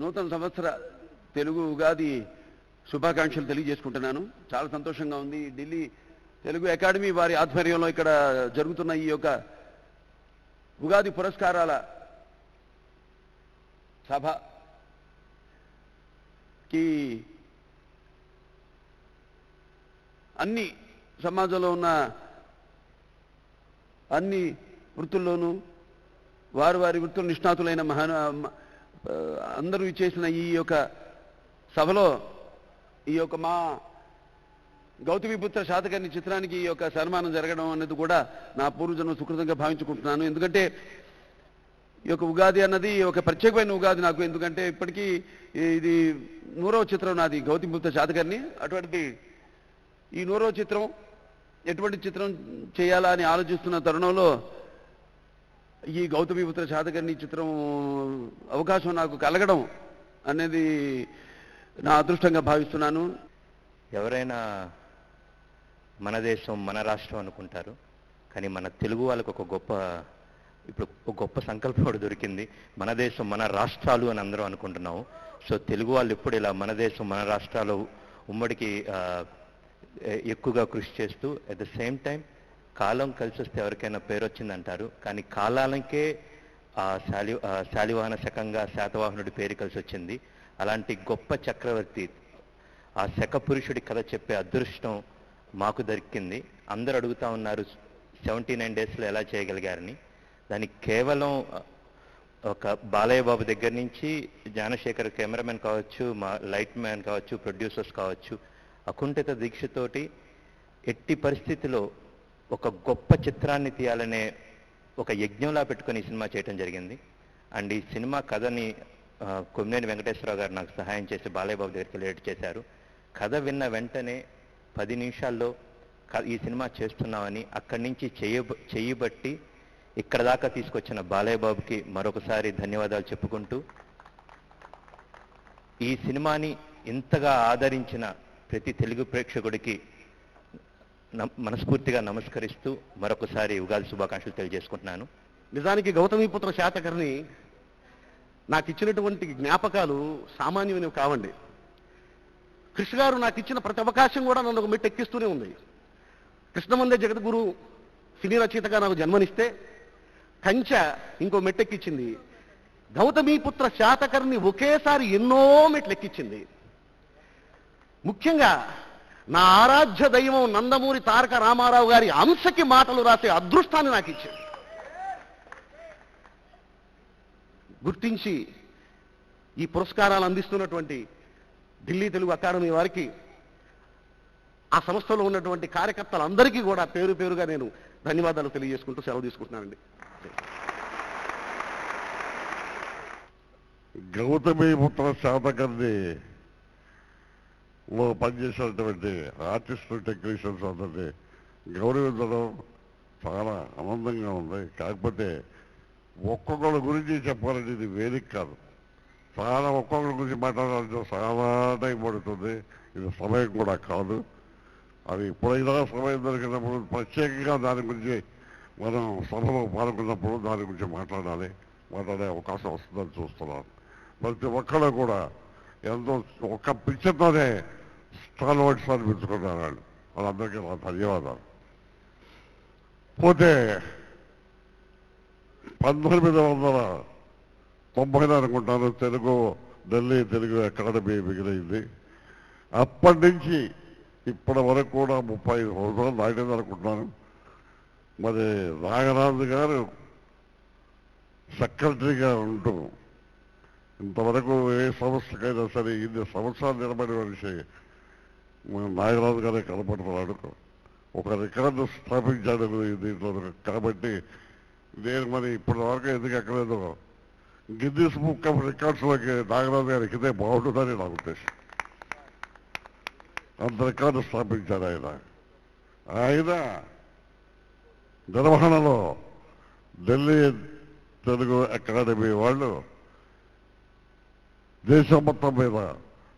నూతన సంవత్సర తెలుగు ఉగాది శుభాకాంక్షలు తెలియజేసుకుంటున్నాను. చాలా సంతోషంగా ఉంది. ఢిల్లీ తెలుగు అకాడమీ వారి ఆధ్వర్యంలో ఇక్కడ జరుగుతున్న ఈ యొక్క ఉగాది పురస్కారాల సభకి అన్ని సమాజంలో ఉన్న అన్ని వృత్తుల్లోనూ వారి వారి వృత్తులు నిష్ణాతులైన అందరూ చేసిన ఈ యొక్క సభలో ఈ యొక్క మా గౌతమిపుత్ర శాతకర్ణి చిత్రానికి ఈ యొక్క సన్మానం జరగడం అనేది కూడా నా పూర్వజన్మ సుకృతంగా భావించుకుంటున్నాను. ఎందుకంటే ఈ యొక్క ఉగాది అన్నది ఒక ప్రత్యేకమైన ఉగాది నాకు. ఎందుకంటే ఇప్పటికీ ఇది 100వ చిత్రం నాది గౌతమిపుత్ర శాతకర్ణి. అటువంటి ఈ 100వ చిత్రం ఎటువంటి చిత్రం చేయాలా అని ఆలోచిస్తున్న తరుణంలో ఈ గౌతమిపుత్ర శాతకర్ణి చిత్రం అవకాశం నాకు కలగడం అనేది నా అదృష్టంగా భావిస్తున్నాను. ఎవరైనా మన దేశం మన రాష్ట్రం అనుకుంటారు, కానీ మన తెలుగు వాళ్ళకు ఒక గొప్ప సంకల్పం కూడా దొరికింది. మన దేశం మన రాష్ట్రాలు అని అందరూ అనుకుంటున్నాము. సో తెలుగు వాళ్ళు ఎప్పుడు ఇలా మన దేశం మన రాష్ట్రాలు ఉమ్మడికి ఎక్కువగా కృషి చేస్తూ అట్ ద సేమ్ టైం కాలం కలిసి వస్తే ఎవరికైనా పేరు వచ్చిందంటారు, కానీ కాలానికే శాలివాహన శకంగా శాతవాహనుడి పేరు కలిసి వచ్చింది. అలాంటి గొప్ప చక్రవర్తి ఆ శక పురుషుడి కథ చెప్పే అదృష్టం మాకు దొరికింది. అందరూ అడుగుతా ఉన్నారు 79 డేస్లో ఎలా చేయగలిగారని. దానికి కేవలం ఒక బాలయ్య బాబు దగ్గర నుంచి జ్ఞానశేఖర్ కెమెరామెన్ కావచ్చు, మా లైట్ మ్యాన్ కావచ్చు, ప్రొడ్యూసర్స్ కావచ్చు, అకుంఠిత దీక్షతోటి ఎట్టి పరిస్థితిలో ఒక గొప్ప చిత్రాన్ని తీయాలనే ఒక యజ్ఞంలా పెట్టుకొని ఈ సినిమా చేయటం జరిగింది. అండ్ ఈ సినిమా కథని కొమ్మినేని వెంకటేశ్వరరావు గారు నాకు సహాయం చేసి బాలయ్య బాబు దగ్గరికి లేట్ చేశారు. కథ విన్న వెంటనే 10 నిమిషాల్లో ఈ సినిమా చేస్తున్నామని అక్కడి నుంచి చేయబట్టి ఇక్కడ దాకా తీసుకొచ్చిన బాలయ్య బాబుకి మరొకసారి ధన్యవాదాలు చెప్పుకుంటూ, ఈ సినిమాని ఇంతగా ఆదరించిన ప్రతి తెలుగు ప్రేక్షకుడికి మనస్ఫూర్తిగా నమస్కరిస్తూ మరొకసారి ఉగాది శుభాకాంక్షలు తెలియజేసుకుంటున్నాను. నిజానికి గౌతమిపుత్ర శాతకర్ణి నాకు ఇచ్చినటువంటి జ్ఞాపకాలు సామాన్యమైనవి కావండి. కృష్ణ గారు నాకు ఇచ్చిన ప్రతి అవకాశం కూడా నన్ను ఒక మెట్టు ఎక్కిస్తూనే ఉంది. కృష్ణమందే జగద్గురు సినీ రచయితగా నాకు జన్మనిస్తే కంచె ఇంకో మెట్టెక్కించింది. గౌతమిపుత్ర శాతకర్ణి ఒకేసారి ఎన్నో మెట్లు ఎక్కించింది. ముఖ్యంగా నా ఆరాధ్య దైవం నందమూరి తారక రామారావు గారి అంశకి మాటలు రాసే అదృష్టాన్ని నాకు ఇచ్చింది. గుర్తించి ఈ పురస్కారాలు అందిస్తున్నటువంటి ఢిల్లీ తెలుగు అకాడమీ వారికి, ఆ సంస్థలో ఉన్నటువంటి కార్యకర్తలందరికీ కూడా పేరు పేరుగా నేను ధన్యవాదాలు తెలియజేసుకుంటూ సెలవు తీసుకుంటున్నానండి. గౌతమిపుత్ర శాతకర్ణి లో పనిచేసినటువంటి ఆర్టిస్టు టెక్నీషియన్స్ అందరినీ గౌరవించడం చాలా ఆనందంగా ఉంది. కాకపోతే ఒక్కొక్కరి గురించి చెప్పాలంటే ఇది వేదిక కాదు. చాలా ఒక్కొక్కరి గురించి మాట్లాడాలంటే చాలా టైం పడుతుంది. ఇది సమయం కూడా కాదు. అది ఎప్పుడైనా సమయం దొరికినప్పుడు ప్రత్యేకంగా దాని గురించి మనం సభలో పాల్గొన్నప్పుడు దాని గురించి మాట్లాడే అవకాశం వస్తుందని చూస్తున్నాను. ప్రతి ఒక్కరు కూడా ఎంతో ఒక్క పిక్చర్తోనే స్టార్ వర్డ్స్ అనిపించుకున్నారు వాళ్ళు. వాళ్ళందరికీ నా ధన్యవాదాలు. పోతే 1990 అనుకుంటాను ఢిల్లీ తెలుగు అకాడమీ మిగిలింది. అప్పటి నుంచి ఇప్పటి వరకు కూడా 35 సంవత్సరాలు దాటింది అనుకుంటున్నాను. మరి నాగరాజు గారు సెక్రటరీగా ఉంటూ ఇంతవరకు ఏ సంస్థకైనా సరే ఇన్ని సంవత్సరాలు నిలబడి మనిషి నాగరాజు గారే కనపడుతున్నాడు. ఒక రికార్డు స్థాపించాడు దీంట్లో. కాబట్టి నేను మరి ఇప్పటి వరకు ఎందుకు ఎక్కలేదో గిన్నిస్ బుక్ ఆఫ్ రికార్డ్స్లోకి నాగరాజు గారు ఎక్కితే బాగుంటుందని నా ఉద్దేశం. అంత రికార్డు స్థాపించాడు ఆయన. నిర్వహణలో ఢిల్లీ తెలుగు అకాడమీ వాళ్ళు దేశం మొత్తం మీద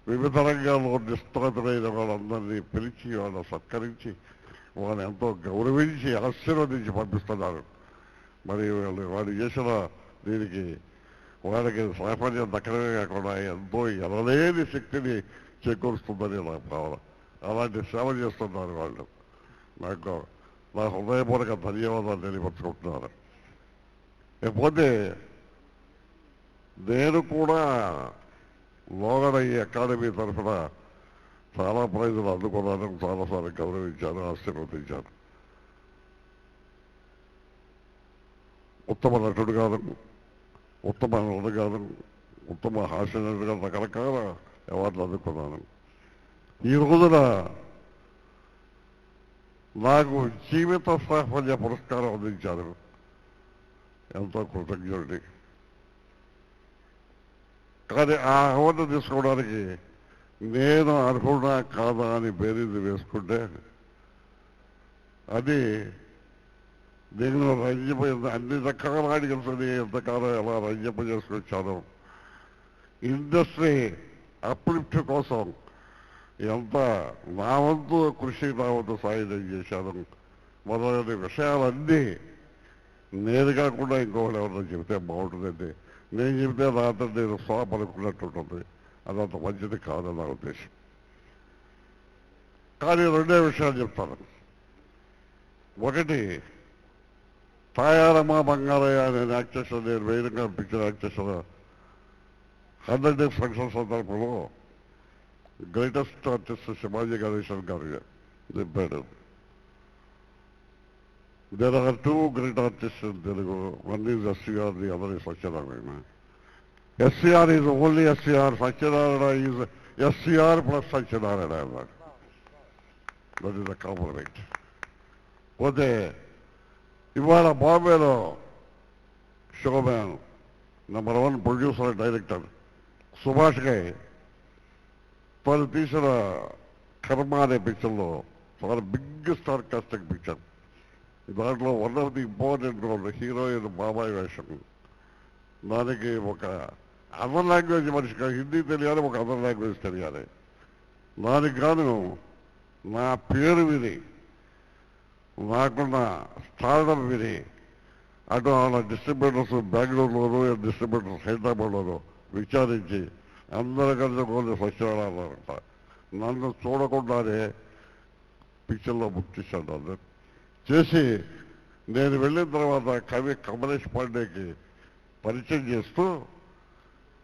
వివిధ రంగాల్లో నిష్ణాతులైన వాళ్ళందరినీ పిలిచి వాళ్ళని సత్కరించి వాళ్ళని ఎంతో గౌరవించి ఆశీర్వదించి పంపిస్తున్నారు. మరి వాళ్ళు చేసిన దీనికి వాళ్ళకి సాఫల్యం దక్కడమే కాకుండా ఎంతో ఎనలేని శక్తిని చేకూరుస్తుందని నా భావన. అలాంటి సేవ చేస్తున్నారు వాళ్ళు. నాకు నా హృదయపూర్వక ధన్యవాదాలు తెలియపరుచుకుంటున్నాను. లేకపోతే నేను కూడా లోగడ ఈ అకాడమీ తరఫున చాలా ప్రైజులు అందుకున్నాను, చాలాసార్లు గౌరవించాను, ఆశీర్వదించాను. ఉత్తమ నటుడు గాను, ఉత్తమ నటుడు గాను, ఉత్తమ హాస్య నటుడు గాను రకరకాల అవార్డులు అందుకున్నాను. ఈ రోజున నాకు జీవిత సాఫల్య పురస్కారం అందించారు. ఎంతో కృతజ్ఞుడి. కానీ ఆ అవార్డు తీసుకోవడానికి నేను అనుకున్నా కాదా అని బేరీజు వేసుకుంటే అది నేను రంజిపోయింది. అన్ని రకాల ఆడిగల్స్ని ఎంతకాలం ఎలా రంజింప చేసుకొచ్చాను, ఇండస్ట్రీ అప్లిఫ్ట్ కోసం ఎంత నా వంతు కృషి, నా వంతు సాయం చేశాను మొదలైన విషయాలన్నీ నేను కాకుండా ఇంకొకటి ఎవరైనా చెబితే బాగుంటుందండి. నేను చెబితే నాతో నేను స్వాప్ అనుకున్నట్టుంటుంది. అదంత మంచిది కాదని నా ఉద్దేశం. కానీ రెండే విషయాలు చెప్తాను. ఒకటి, తాయారమ్మ బంగారయ్య అనే యాక్ట్ చేసిన, నేను వేదిక పిక్చర్ యాక్ట్ చేసిన 100 Days ఫంక్షన్ సందర్భంలో గ్రేటెస్ట్ ఆర్టిస్ట్ శివాజీ గణేశన్ గారు చెప్పాడు. There are two great artists in Telugu. One is SCR, the other is Satyanarayana. SCR is only SCR, Satyanarayana is SCR plus Satyanarayana. That is the compliment. పోతే ఇవాళ బాంబేలో showman #1 producer director Subhash Ghai తను తీసిన కర్మ అనే పిక్చర్లో చాలా బిగ్ స్టార్ కాస్టింగ్ పిక్చర్. దాంట్లో one of the important role heroine బాబాయ్ వేషం. దానికి ఒక అదర్ లాంగ్వేజ్ మనిషిగా హిందీ తెలియాలి, ఒక అదర్ లాంగ్వేజ్ తెలియాలి. దానికి గాను నా పేరు విని, నాకున్న స్టార్డమ్ విని అటు వాళ్ళ డిస్ట్రిబ్యూటర్స్ బెంగళూరులోనూ, డిస్ట్రిబ్యూటర్స్ హైదరాబాద్లోనూ విచారించి అందరూ కలిసి కొన్ని సత్యనారాయణ నన్ను చూడకుండానే పిక్చర్లో బుక్ చేశాను. అందరు చేసి నేను వెళ్ళిన తర్వాత కవి కమలేష్ పాండేకి పరిచయం చేస్తూ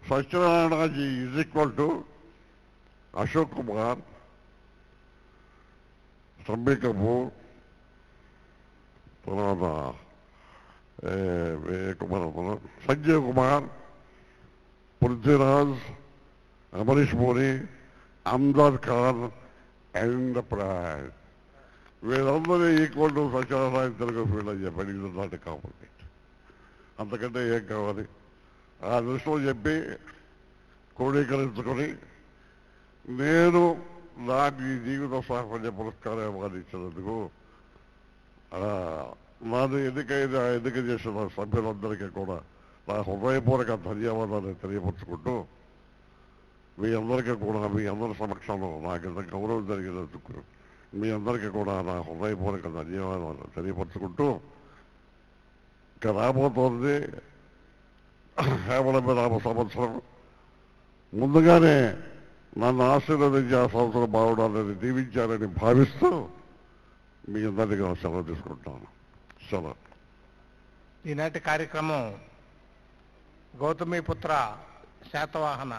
సత్యనారాయణజీ is equal to Ashok Kumar, Ramya Kapoor, తర్వాత సంజయ్ కుమార్, పృథ్వీరాజ్, అమరీష్ పూరి, అమ్జద్ ఖాన్ అండ్ ప్రాడ్, వీళ్ళందరూ equal to Satyanarayana Telugu field అని చెప్పాడు. ఇది నాటి కాంప్లిమెంట్. అంతకంటే ఏం కావాలి? ఆ దృష్టిలో చెప్పి క్రోడీకరించుకొని నేను నాకు ఈ జీవిత సాఫల్య పురస్కారం ఇవ్వాలిచ్చినందుకు నన్ను ఎన్నిక చేసిన సభ్యులందరికీ కూడా నా హృదయపూర్వక ధన్యవాదాలు తెలియపరుచుకుంటూ, మీ అందరికీ కూడా మీ అందరి సమక్షంలో నాకు ఇంత గౌరవం జరిగినందుకు మీ అందరికీ కూడా నా హృదయపూర్వక ధన్యవాదాలు తెలియపరుచుకుంటూ, ఇక రాబోతోంది హేమలమ్మ రామ సంవత్సరం. ముందుగానే నన్ను ఆశీర్వదించి ఆ సంవత్సరం బాగుండాలని దీవించాలని భావిస్తూ మీ అందరికీ సెలవు తీసుకుంటాను. సెలవు. ఈనాటి కార్యక్రమం గౌతమిపుత్ర శాతవాహన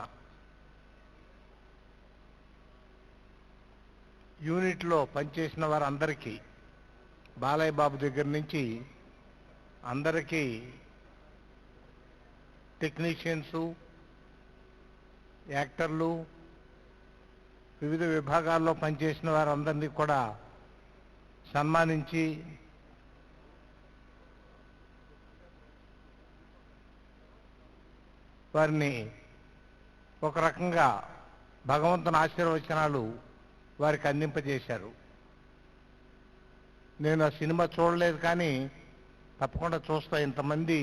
యూనిట్లో పనిచేసిన వారందరికీ, బాలయ్య బాబు దగ్గర నుంచి అందరికీ, టెక్నీషియన్సు, యాక్టర్లు, వివిధ విభాగాల్లో పనిచేసిన వారందరినీ కూడా సన్మానించి వారిని ఒక రకంగా భగవంతుని ఆశీర్వచనాలు వారికి అందింపజేశారు. నేను ఆ సినిమా చూడలేదు, కానీ తప్పకుండా చూస్తా. ఇంతమంది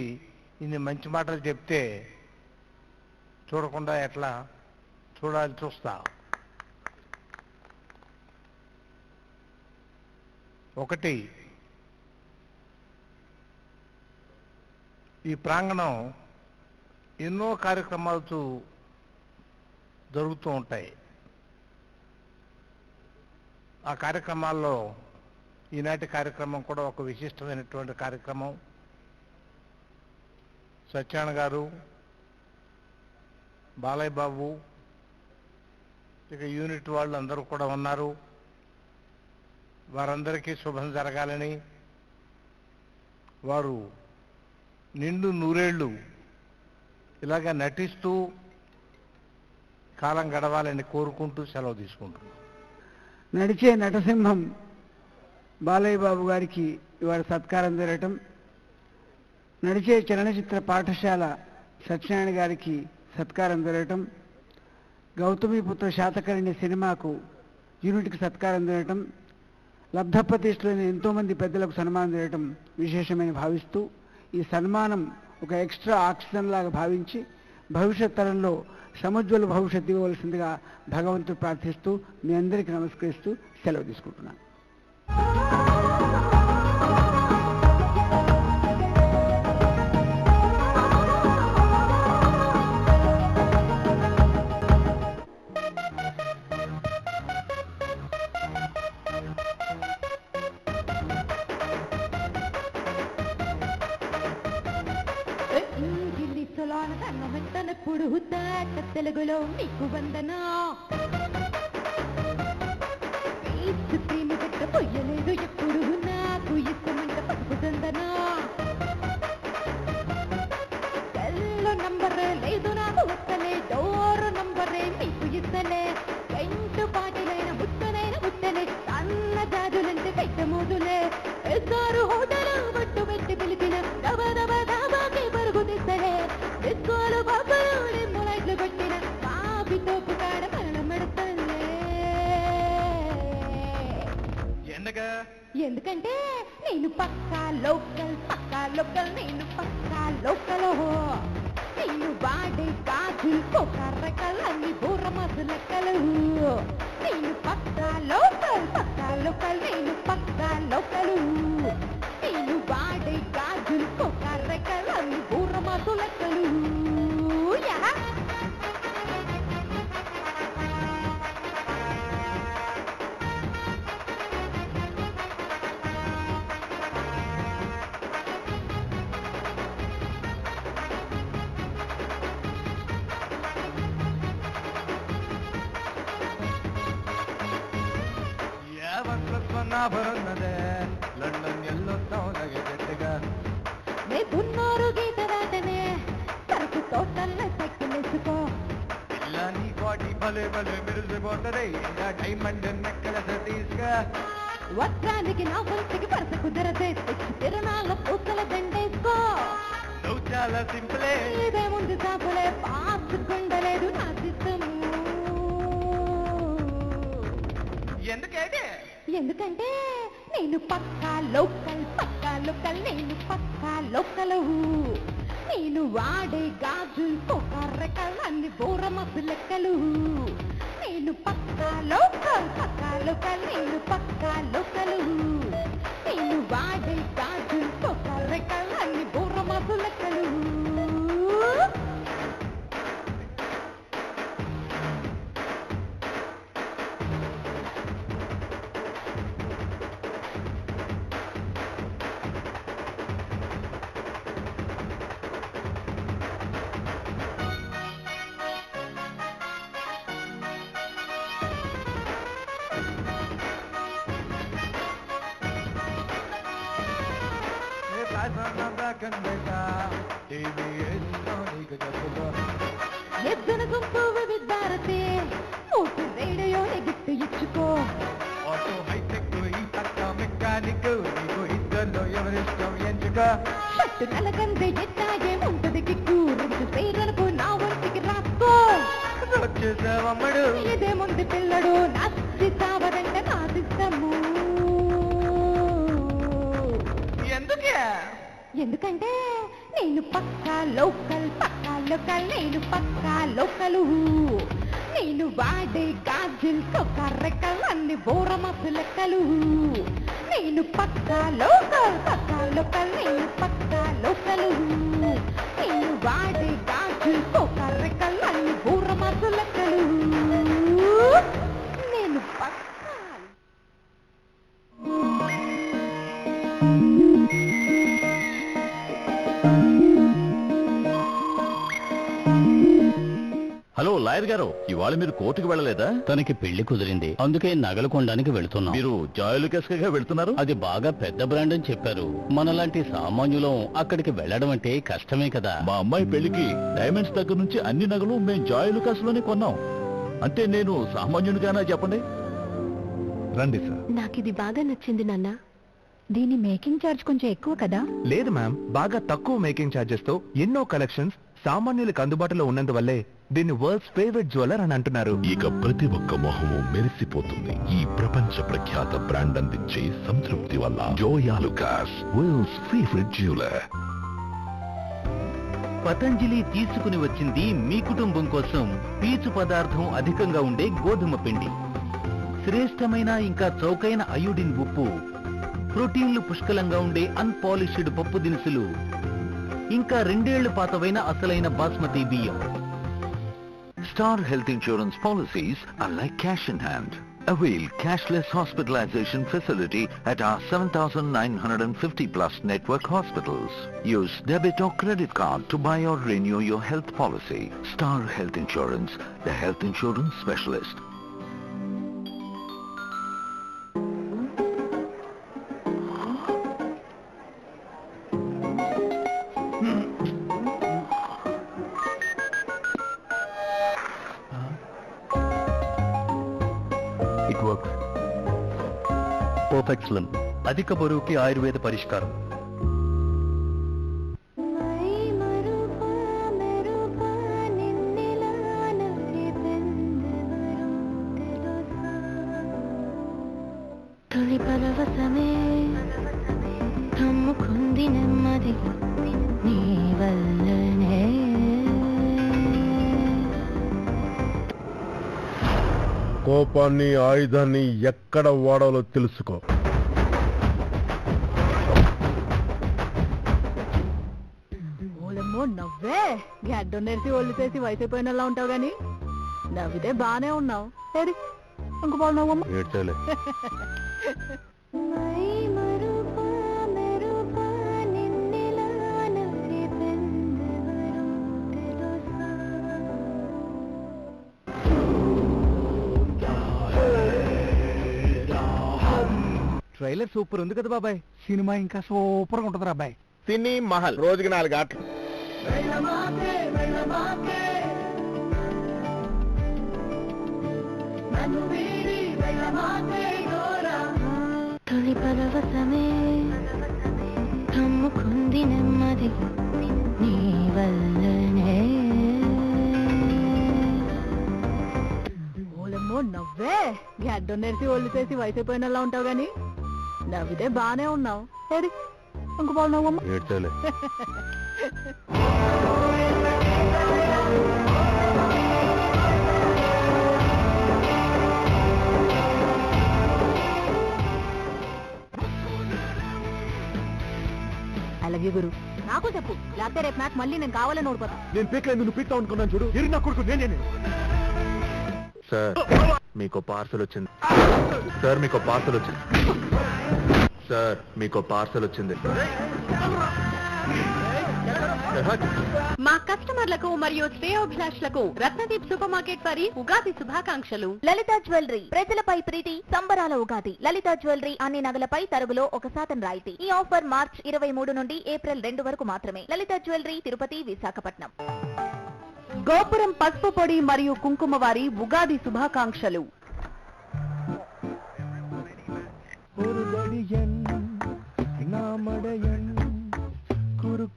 ఇన్ని మంచి మాటలు చెప్తే చూడకుండా ఎట్లా? చూడాలి, చూస్తా. ఒకటి, ఈ ప్రాంగణం ఎన్నో కార్యక్రమాలు జరుగుతూ ఉంటాయి. ఆ కార్యక్రమాల్లో ఈనాటి కార్యక్రమం కూడా ఒక విశిష్టమైనటువంటి కార్యక్రమం. సత్యనారాయణ గారు, బాలయ్య బాబు, ఇక యూనిట్ వాళ్ళు అందరూ కూడా ఉన్నారు. వారందరికీ శుభం జరగాలని, వారు నిండు నూరేళ్ళు ఇలాగా నటిస్తూ కాలం గడవాలని కోరుకుంటూ సెలవు తీసుకుంటున్నాం. నడిచే నటసింహం బాలయ్య బాబు గారికి ఇవాళ సత్కారం జరగటం, నడిచే చలనచిత్ర పాఠశాల సత్యనారాయణ గారికి సత్కారం జరగటం, గౌతమిపుత్ర శాతకర్ణి సినిమాకు యూనిట్కి సత్కారం జరగటం, లబ్ధప్రతిష్ఠలోని ఎంతోమంది పెద్దలకు సన్మానం జరగటం విశేషమైన భావిస్తూ, ఈ సన్మానం ఒక ఎక్స్ట్రా ఆక్సిజన్ లాగా భావించి భవిష్యత్ తరంలో సముజ్వల భవిష్యత్తు ఇవ్వవలసిందిగా భగవంతుడు ప్రార్థిస్తూ మీ అందరికీ నమస్కరిస్తూ సెలవు తీసుకుంటున్నాను. తనప్పుడు దాట తెలుగులో మీకు వందన ప్రేమ గట్ట పొయ్యలేదు ఎప్పుడు నాకు ఇష్టమంట పసుపు చందన సెల్లో నంబర్ లేదు నాకు వస్తలే డోరు నంబరే మీకు ఇస్తలే ఎంటు పాటిలైన ముట్టనే సన్న జాజులంటే పెద్ద మోదులే ఎస్సారు హోటలు బట్టు పెట్టి పిలిచిన దబ దబ దాబాకి పరుగు తీస్తలే ఎస్కోలు బాబులు నిమ్ములైట్లు కొట్టిన కాపితో పుకాడ మరణ మడతలే. ఎందుకంటే నేను పక్కా లోకల్ నేను పక్కా లోకల్. నేను వాడే గాజులు కొకర్రకలు అన్ని బూర మసు లెక్కలు. నేను పక్కా లోకల్ నేను పక్కా లోకలు. నేను వాడే గాజులు కొకర్రకలు అన్ని బూర మసు లెక్కలు. లండన్ ఎల్లొస్తావునగే గట్టిగా నే దున్నోరు గీత దాటనే సరుకు తోటల్లో సైకిలేసుకో. ఇలా నీ బాడీ భలే భలే మెరిసిపోతుంది. డైమండ్ నెక్కలస తీసుగా వస్త్రానికి నా వంటికి పరస కుదరదే తెచ్చి తిరణాల పూసల దండేసుకో. నువ్వు చాలా సింపులే, ఇదే ముందు సాపులే పాసుకుండలేదు నా సిద్ధము. ఎందుకంటే నేను పక్కా లోకల్ నేను పక్కా లోకల్. నేను వాడే గాజులు కొకర్రకలు అన్ని బూర మసు లెక్కలు. నేను పక్కా లోకల్ నేను పక్కా లోకల్. నేను వాడే గాజులు కొకర్రకలు అన్ని బూర మసు లెక్కలు. ఎద్దున గుంపు విద్యారతే మూటి రేడియో ఎగిట్టు ఇచ్చుకో. ఆటో హైటెక్ ఈ పక్క మెకానిక్ నీకు ఇద్దరిలో ఎవరిష్టం ఎంచుకో. షట్టు నెలకందే ఎట్టాగే ఉంటది కిక్కు. రెండు పేర్లకు నా ఒంటికి రాసుకో. వచ్చేసావమ్మడు ఇదే ముందు పిల్లడు నచ్చి సావదంటే నాదిస్తాము. ఎందుకంటే నేను పక్కా లోకల్ నేను పక్కా లోకలు. నేను వాడే గాజులు కొకర్రకలు అన్ని బూర మసు లెక్కలు. నేను పక్కా లోకల్ నేను పక్కా లోకలు. నేను వాడే గాజులు కొకర్రకలు అన్ని బూర మసు లెక్కలు. నేను పక్కా హలో లాయర్ గారు, ఇవాళ మీరు కోర్టుకు వెళ్ళలేదా? తనకి పెళ్లి కుదిరింది, అందుకే నగలు కొనడానికి వెళుతున్నాం. మీరు జాయలుకాస్గా వెళ్తున్నారు? అది బాగా పెద్ద బ్రాండ్ అని చెప్పారు. మనలాంటి సామాన్యులం అక్కడికి వెళ్ళడం అంటే కష్టమే కదా. మా అమ్మాయి పెళ్లికి డైమండ్స్ దగ్గర నుంచి అన్ని నగలు మేము జాయలుకాస్ లోనే కొన్నాం. అంటే నేను సామాన్యునిగానా చెప్పండి? రండి సార్. నాకిది బాగా నచ్చింది నాన్న. దీని మేకింగ్ ఛార్జ్ కొంచెం ఎక్కువ కదా? లేదు మ్యామ్, బాగా తక్కువ మేకింగ్ ఛార్జెస్ తో ఎన్నో కలెక్షన్స్ సామాన్యులకు అందుబాటులో ఉన్నందువల్లే దీన్ని వరల్డ్స్ ఫేవరెట్ జ్యువెలర్ అని అంటున్నారు. ఇక ప్రతి ఒక్క మొహము మెరిసిపోతుంది ఈ ప్రపంచ ప్రఖ్యాత బ్రాండ్ అందించే సంతృప్తి వల్ల. Joyalukkas, world's favourite jeweller. Patanjali తీసుకుని వచ్చింది మీ కుటుంబం కోసం పీచు పదార్థం అధికంగా ఉండే గోధుమ పిండి, శ్రేష్టమైన ఇంకా చౌకైన అయోడిన్ ఉప్పు, ప్రోటీన్లు పుష్కలంగా ఉండే అన్పాలిష్డ్ పప్పు దినుసులు, ఇంకా 2 ఏళ్లు పాతవైన అసలైన బాస్మతి బియ్యం. Star Health Insurance policies are like cash in hand. Avail cashless hospitalization facility at our 7,950 plus network hospitals. Use debit or credit card to buy or renew your health policy. Star Health Insurance, the health insurance specialist. It works. Perfect slim, అధిక బరువుకి ఆయుర్వేద పరిష్కారం. తొలి పరవశమే కమ్ముకుంది నెమ్మది నీ వల్లనే. కోపాన్ని, ఆయుధాన్ని ఎక్కడ వాడాలో తెలుసుకో. ఓలమ్మో నవ్వే, గడ్డం నెరిసి ఒళ్ళు చేసి వయసైపోయినలా ఉంటావు గాని నవ్వితే బానే ఉన్నావు. ఏది ఇంకో బాగా నవ్వమ్మా. ఏడ్చాలే. ట్రైలర్ సూపర్ ఉంది కదా బాబాయ్. సినిమా ఇంకా సూపర్ గా ఉంటుందిరా అబ్బాయి. సినీ మహల్ రోజుకి 4 ఆటలు. తొలి పరవశమే కమ్ముకుంది నెమ్మది నీ వల్లనే. ఓలమ్మో నవ్వే, గడ్డం నెరిసి ఒళ్ళు చేసి వయసైపోయినలా ఉంటావు గాని నవ్వితే బానే ఉన్నావు. ఏది ఇంకో బాగా నవ్వమ్మా. ఏడ్చాలే. అలాగే గురు, నాకు చెప్పు, లేకపోతే రేపు మ్యాచ్ మళ్ళీ నేను కావాలని ఓడిపోతా. నేను పీక్లేదు, నువ్వు పీక్తా అనుకున్నాను చూడు. ఎరి నా కొడుకు నేనే. సార్ మీకు పార్సల్ వచ్చింది. సార్ మీకు పార్సల్ వచ్చింది. సార్ మీకు పార్సల్ వచ్చింది. మా కస్టమర్లకు మరియు శ్రేయోభిలాషులకు రత్నదీప్ సూపర్ మార్కెట్ వారి ఉగాది శుభాకాంక్షలు. లలిత జ్యువెలరీ, ప్రజలపై ప్రీతి, సంబరాల ఉగాది. లలిత జ్యువెలరీ అన్ని నగలపై తరుగులో 1% రాయితీ. ఈ ఆఫర్ మార్చ్ 23 నుండి ఏప్రిల్ 2 వరకు మాత్రమే. లలిత జ్యువెలరీ, తిరుపతి, విశాఖపట్నం. గోపురం పసుపు పొడి మరియు కుంకుమ వారి ఉగాది శుభాకాంక్షలు.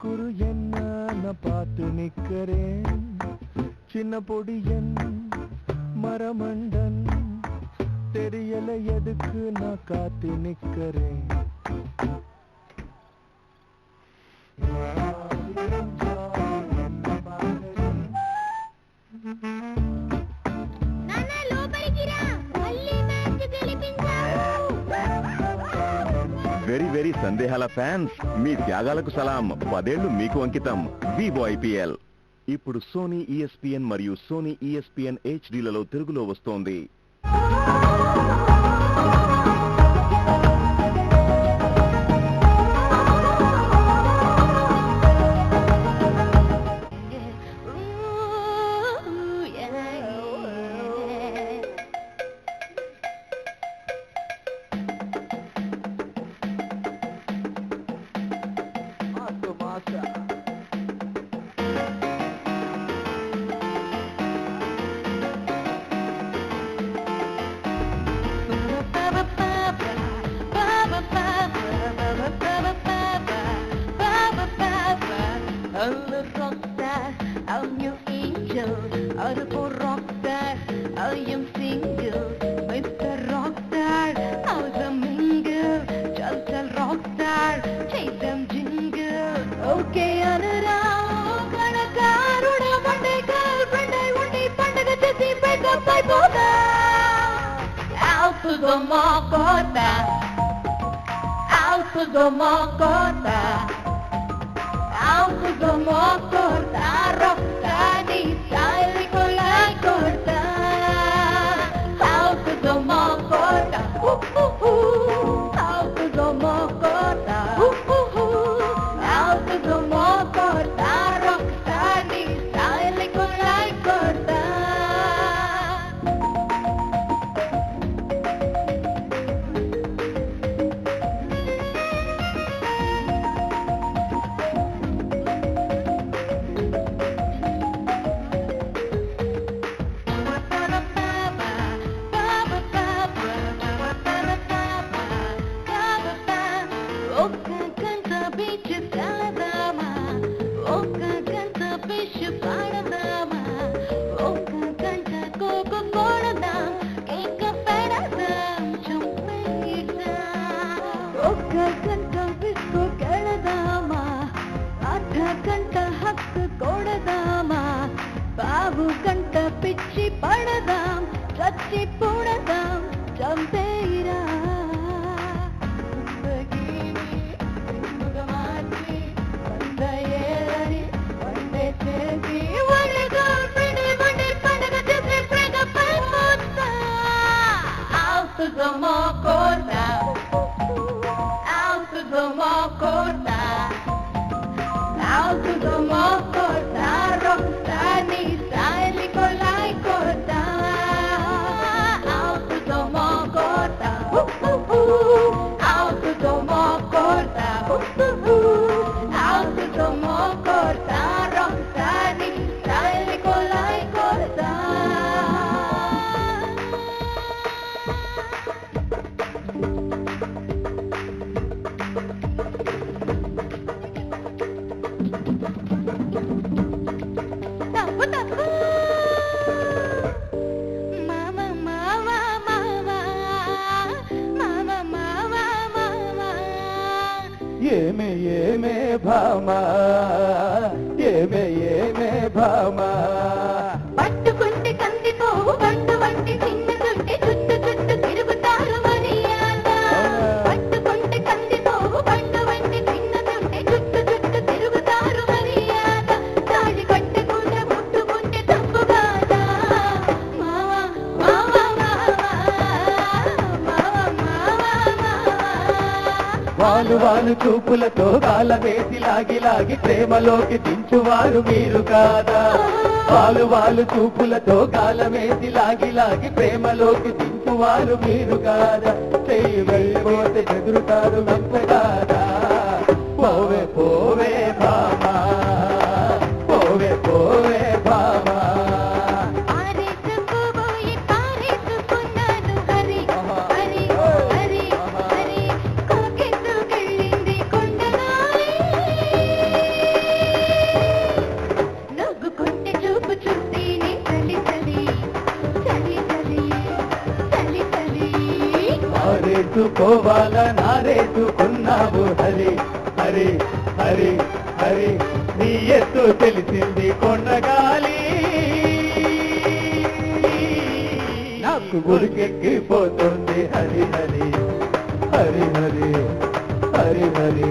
குறு என்ன பார்த்து நிக்கிறேன், சின்ன பொடியன் மரமண்டன் தெரியல எதுக்கு நான் காத்து நிக்கிறேன். వెరీ వెరీ సందేహాల ఫ్యాన్స్, మీ త్యాగాలకు సలాం. 10 ఏళ్లు మీకు అంకితం. వివో ఐపీఎల్ ఇప్పుడు సోనీ ఈఎస్పీఎన్ మరియు సోనీ ఈఎస్పీఎన్ హెచ్డీలలో తెలుగులో వస్తోంది. పైపోదా Alto Mocota Alto do Mocota Alto do Mocota Roccani style con la corta Alto do Mocota Alto do Mocota Alto do Mocota Roccani style con la corta బాబు కంట పిచ్చి పడదాం చచ్చి పుడదాం చంపేరా Alto do Mocota Alto do Mocota Alto do Mocota Roccani style con la corta Alto do Mocota Alto do Mocota Alto do Mocota Roccani style con la corta ఏమే ఏమే భామా ఏమే ఏమే భామా పట్టుకుంటే కందిపోవు బండు వంటి చిన్నదుంటే చుట్టు చుట్టు తిరుగుతారు మరియాద పట్టుకుంటే కందిపోవు బండు వంటి చిన్నదుంటే చుట్టు చుట్టు తిరుగుతారు మరియాద తాళి కట్టుకుంటే ముట్టుకుంటే తప్పు కాదా మావా మావా వాలు వాలు చూపులతో గాల వేసి లాగి లాగి ప్రేమలోకి దించువారు మీరు కాదా వాలు వాలు చూపులతో గాల వేసి లాగి లాగి ప్రేమలోకి దించువారు మీరు కాదా చెయ్యి వెళ్ళిపోతే ఎదురుతారు వెంపగాదా పోవే పోవే భామా పోవే పోవే భామా ఆరేసుకోబోయి పారేసుకున్నాను హరి హరి హరి హరి కోకెత్తుకెళ్ళింది కొండగాలి నవ్వుకుంటే చూపు చూస్తే నీ చలి చలి చలి చలి చలి చలి ఆరేసుకోవాలా నారేసుకున్నావు హరి హరి హరి హరి నీ ఎత్తు తెలిసింది కొండగాలి నాకు గురికెక్కిపోతుంది హరి హరి హరి హరి హరి హరి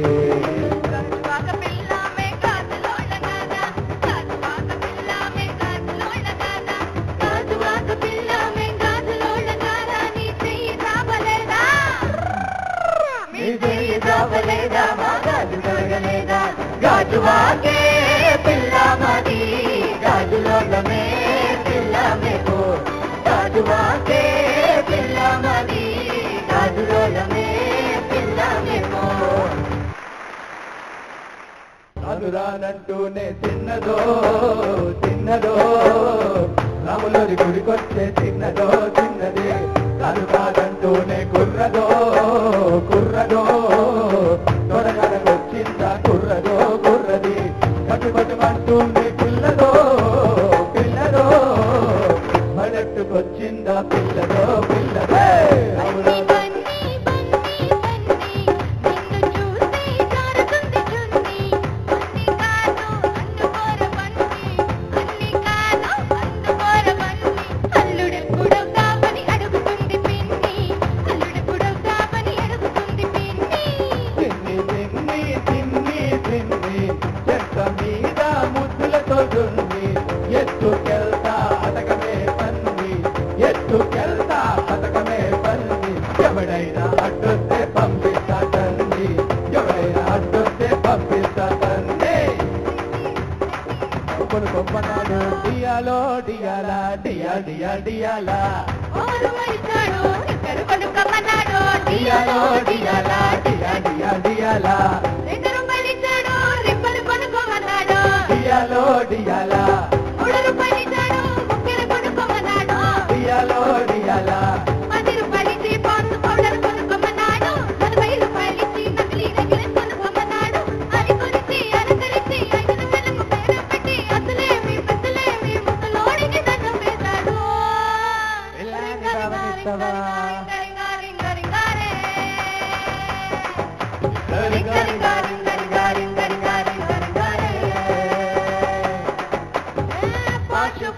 గాజువాక పిల్ల మే గాజులోళ్ళ గారా నీ చెయ్యి రాబలేదా నీ చెయ్యి రాబలేదా మా గాజు దొరకలేదా గాజువాకే పిల్ల మది గాజులోళ్ళమే పిల్ల మేకో గాజువాకే పిల్ల మది గాజులోళ్ళమే పిల్ల మేకో రాను రానంటూనే తిన్నదో తిన్నదో రాములోని గుడికొచ్చే తిన్నదో తిన్నది రాను కాదంటూనే కుర్రదో కుర్రదో తొడగడకొచ్చిందా కుర్రదో కుర్రది కట్టుబట్టుమంటూనే పిల్లదో పిల్లదో మడట్టుకొచ్చిందా పిల్లదో పిల్లదే అల్లుడు డియాలో డియాలా డియా డియా డియాలా డియాలో డియాలా డియా డియా డియాలా డియాలో డియాలా డియాలో డియాలా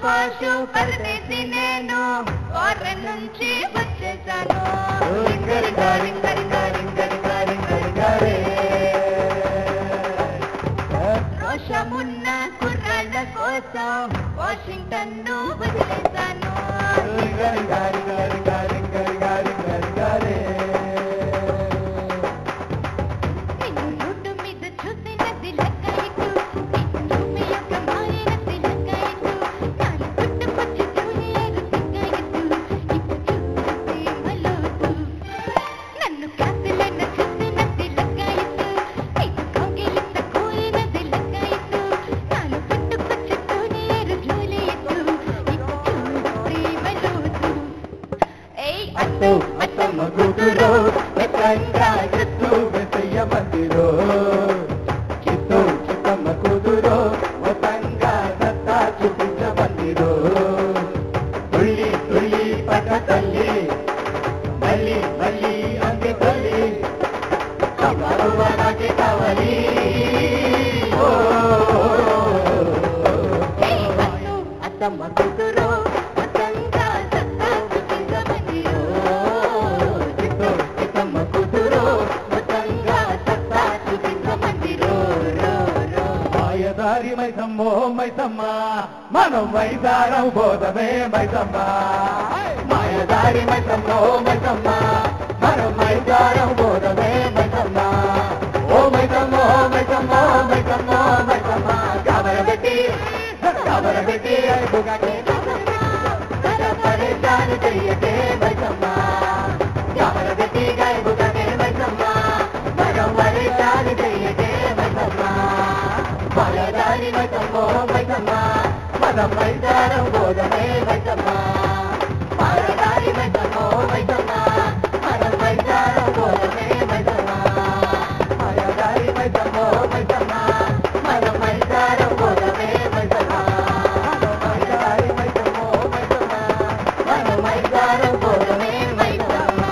పాషు పరదేశి నేను ఫారెన్ నుంచి వచ్చేసాను రోషమున్న కుర్రాళ్ళ కోసం వాషింగ్టన్ ను వదిలేశాను రోడ్డు మీద చూసినది లెక్క ఇటు భూమి యొక్క మాయనది లెక్క ఇటు నాలు పుట్టుకొచ్చి జూనియర్ సిగ్గ ఇటు నన్ను కాసులైన చూసినది లెక్క ఇటు ఇటు కోగిలింత కోరినది లెక్క ఇటు నాలు పుట్టుకొచ్చి జూనియర్ జూలియట్ ఇటు చూడు ప్రేమలోతు ఏయ్ అత్తు అత్తమ్మ కూతురు ఎత్తంగా ఎత్తు వెసయ్య మందిరో చిత్తు చిత్తమ్మ కూతురు మొత్తంగా సత్తా చూపించ మందిరో తుళ్ళి తుళ్ళి పట్ట తల్లి మళ్ళీ మళ్ళీ అంది తల్లి నాకే కావాలి అత్తమ్మ కూతురు మొత్తంగా సత్తా చూపించ మందిరో చిత్తమ్మ కూతురు మొత్తంగా సత్తా చూపించ మందిరో మాయదారి మైసమ్మో మైసమ్మ మనం మైదారం బోధమే మైసమ్మ మాయదారి మైసమ్మో మైసమ్మ మనం మైదారం బోధమే మైసమ్మ ఓ మైసమ్మ మైసమ్మ మైసమ్మ మైసమ్మ గబరబెట్టి బుగకే పరేషాన్ చెయ్యకే మైసమ్మ గబరబెట్టి గై బుగకే మైసమ్మ మనం పరేషాన్ చెయ్యకే మైసమ్మ మాయదారి మైసమ్మో మైసమ్మ మనం మైదారం బోధమే మైసమ్మ మాయదారి మైసమ్మో మైసమ్మ మనం మైదారం బోధమే మైసమ్మ మాయదారి మైసమ్మో మైసమ్మ మనం మైదారం బోధమే మైసమ్మ మాయదారి మైసమ్మో మైసమ్మ మనం మైదారం బోధమే Maisamma.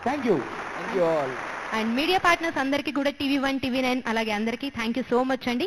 Thank you all. And media partners అందరికీ కూడా TV1, TV9 అలాగే అందరికీ థ్యాంక్ యూ సో మచ్ అండి.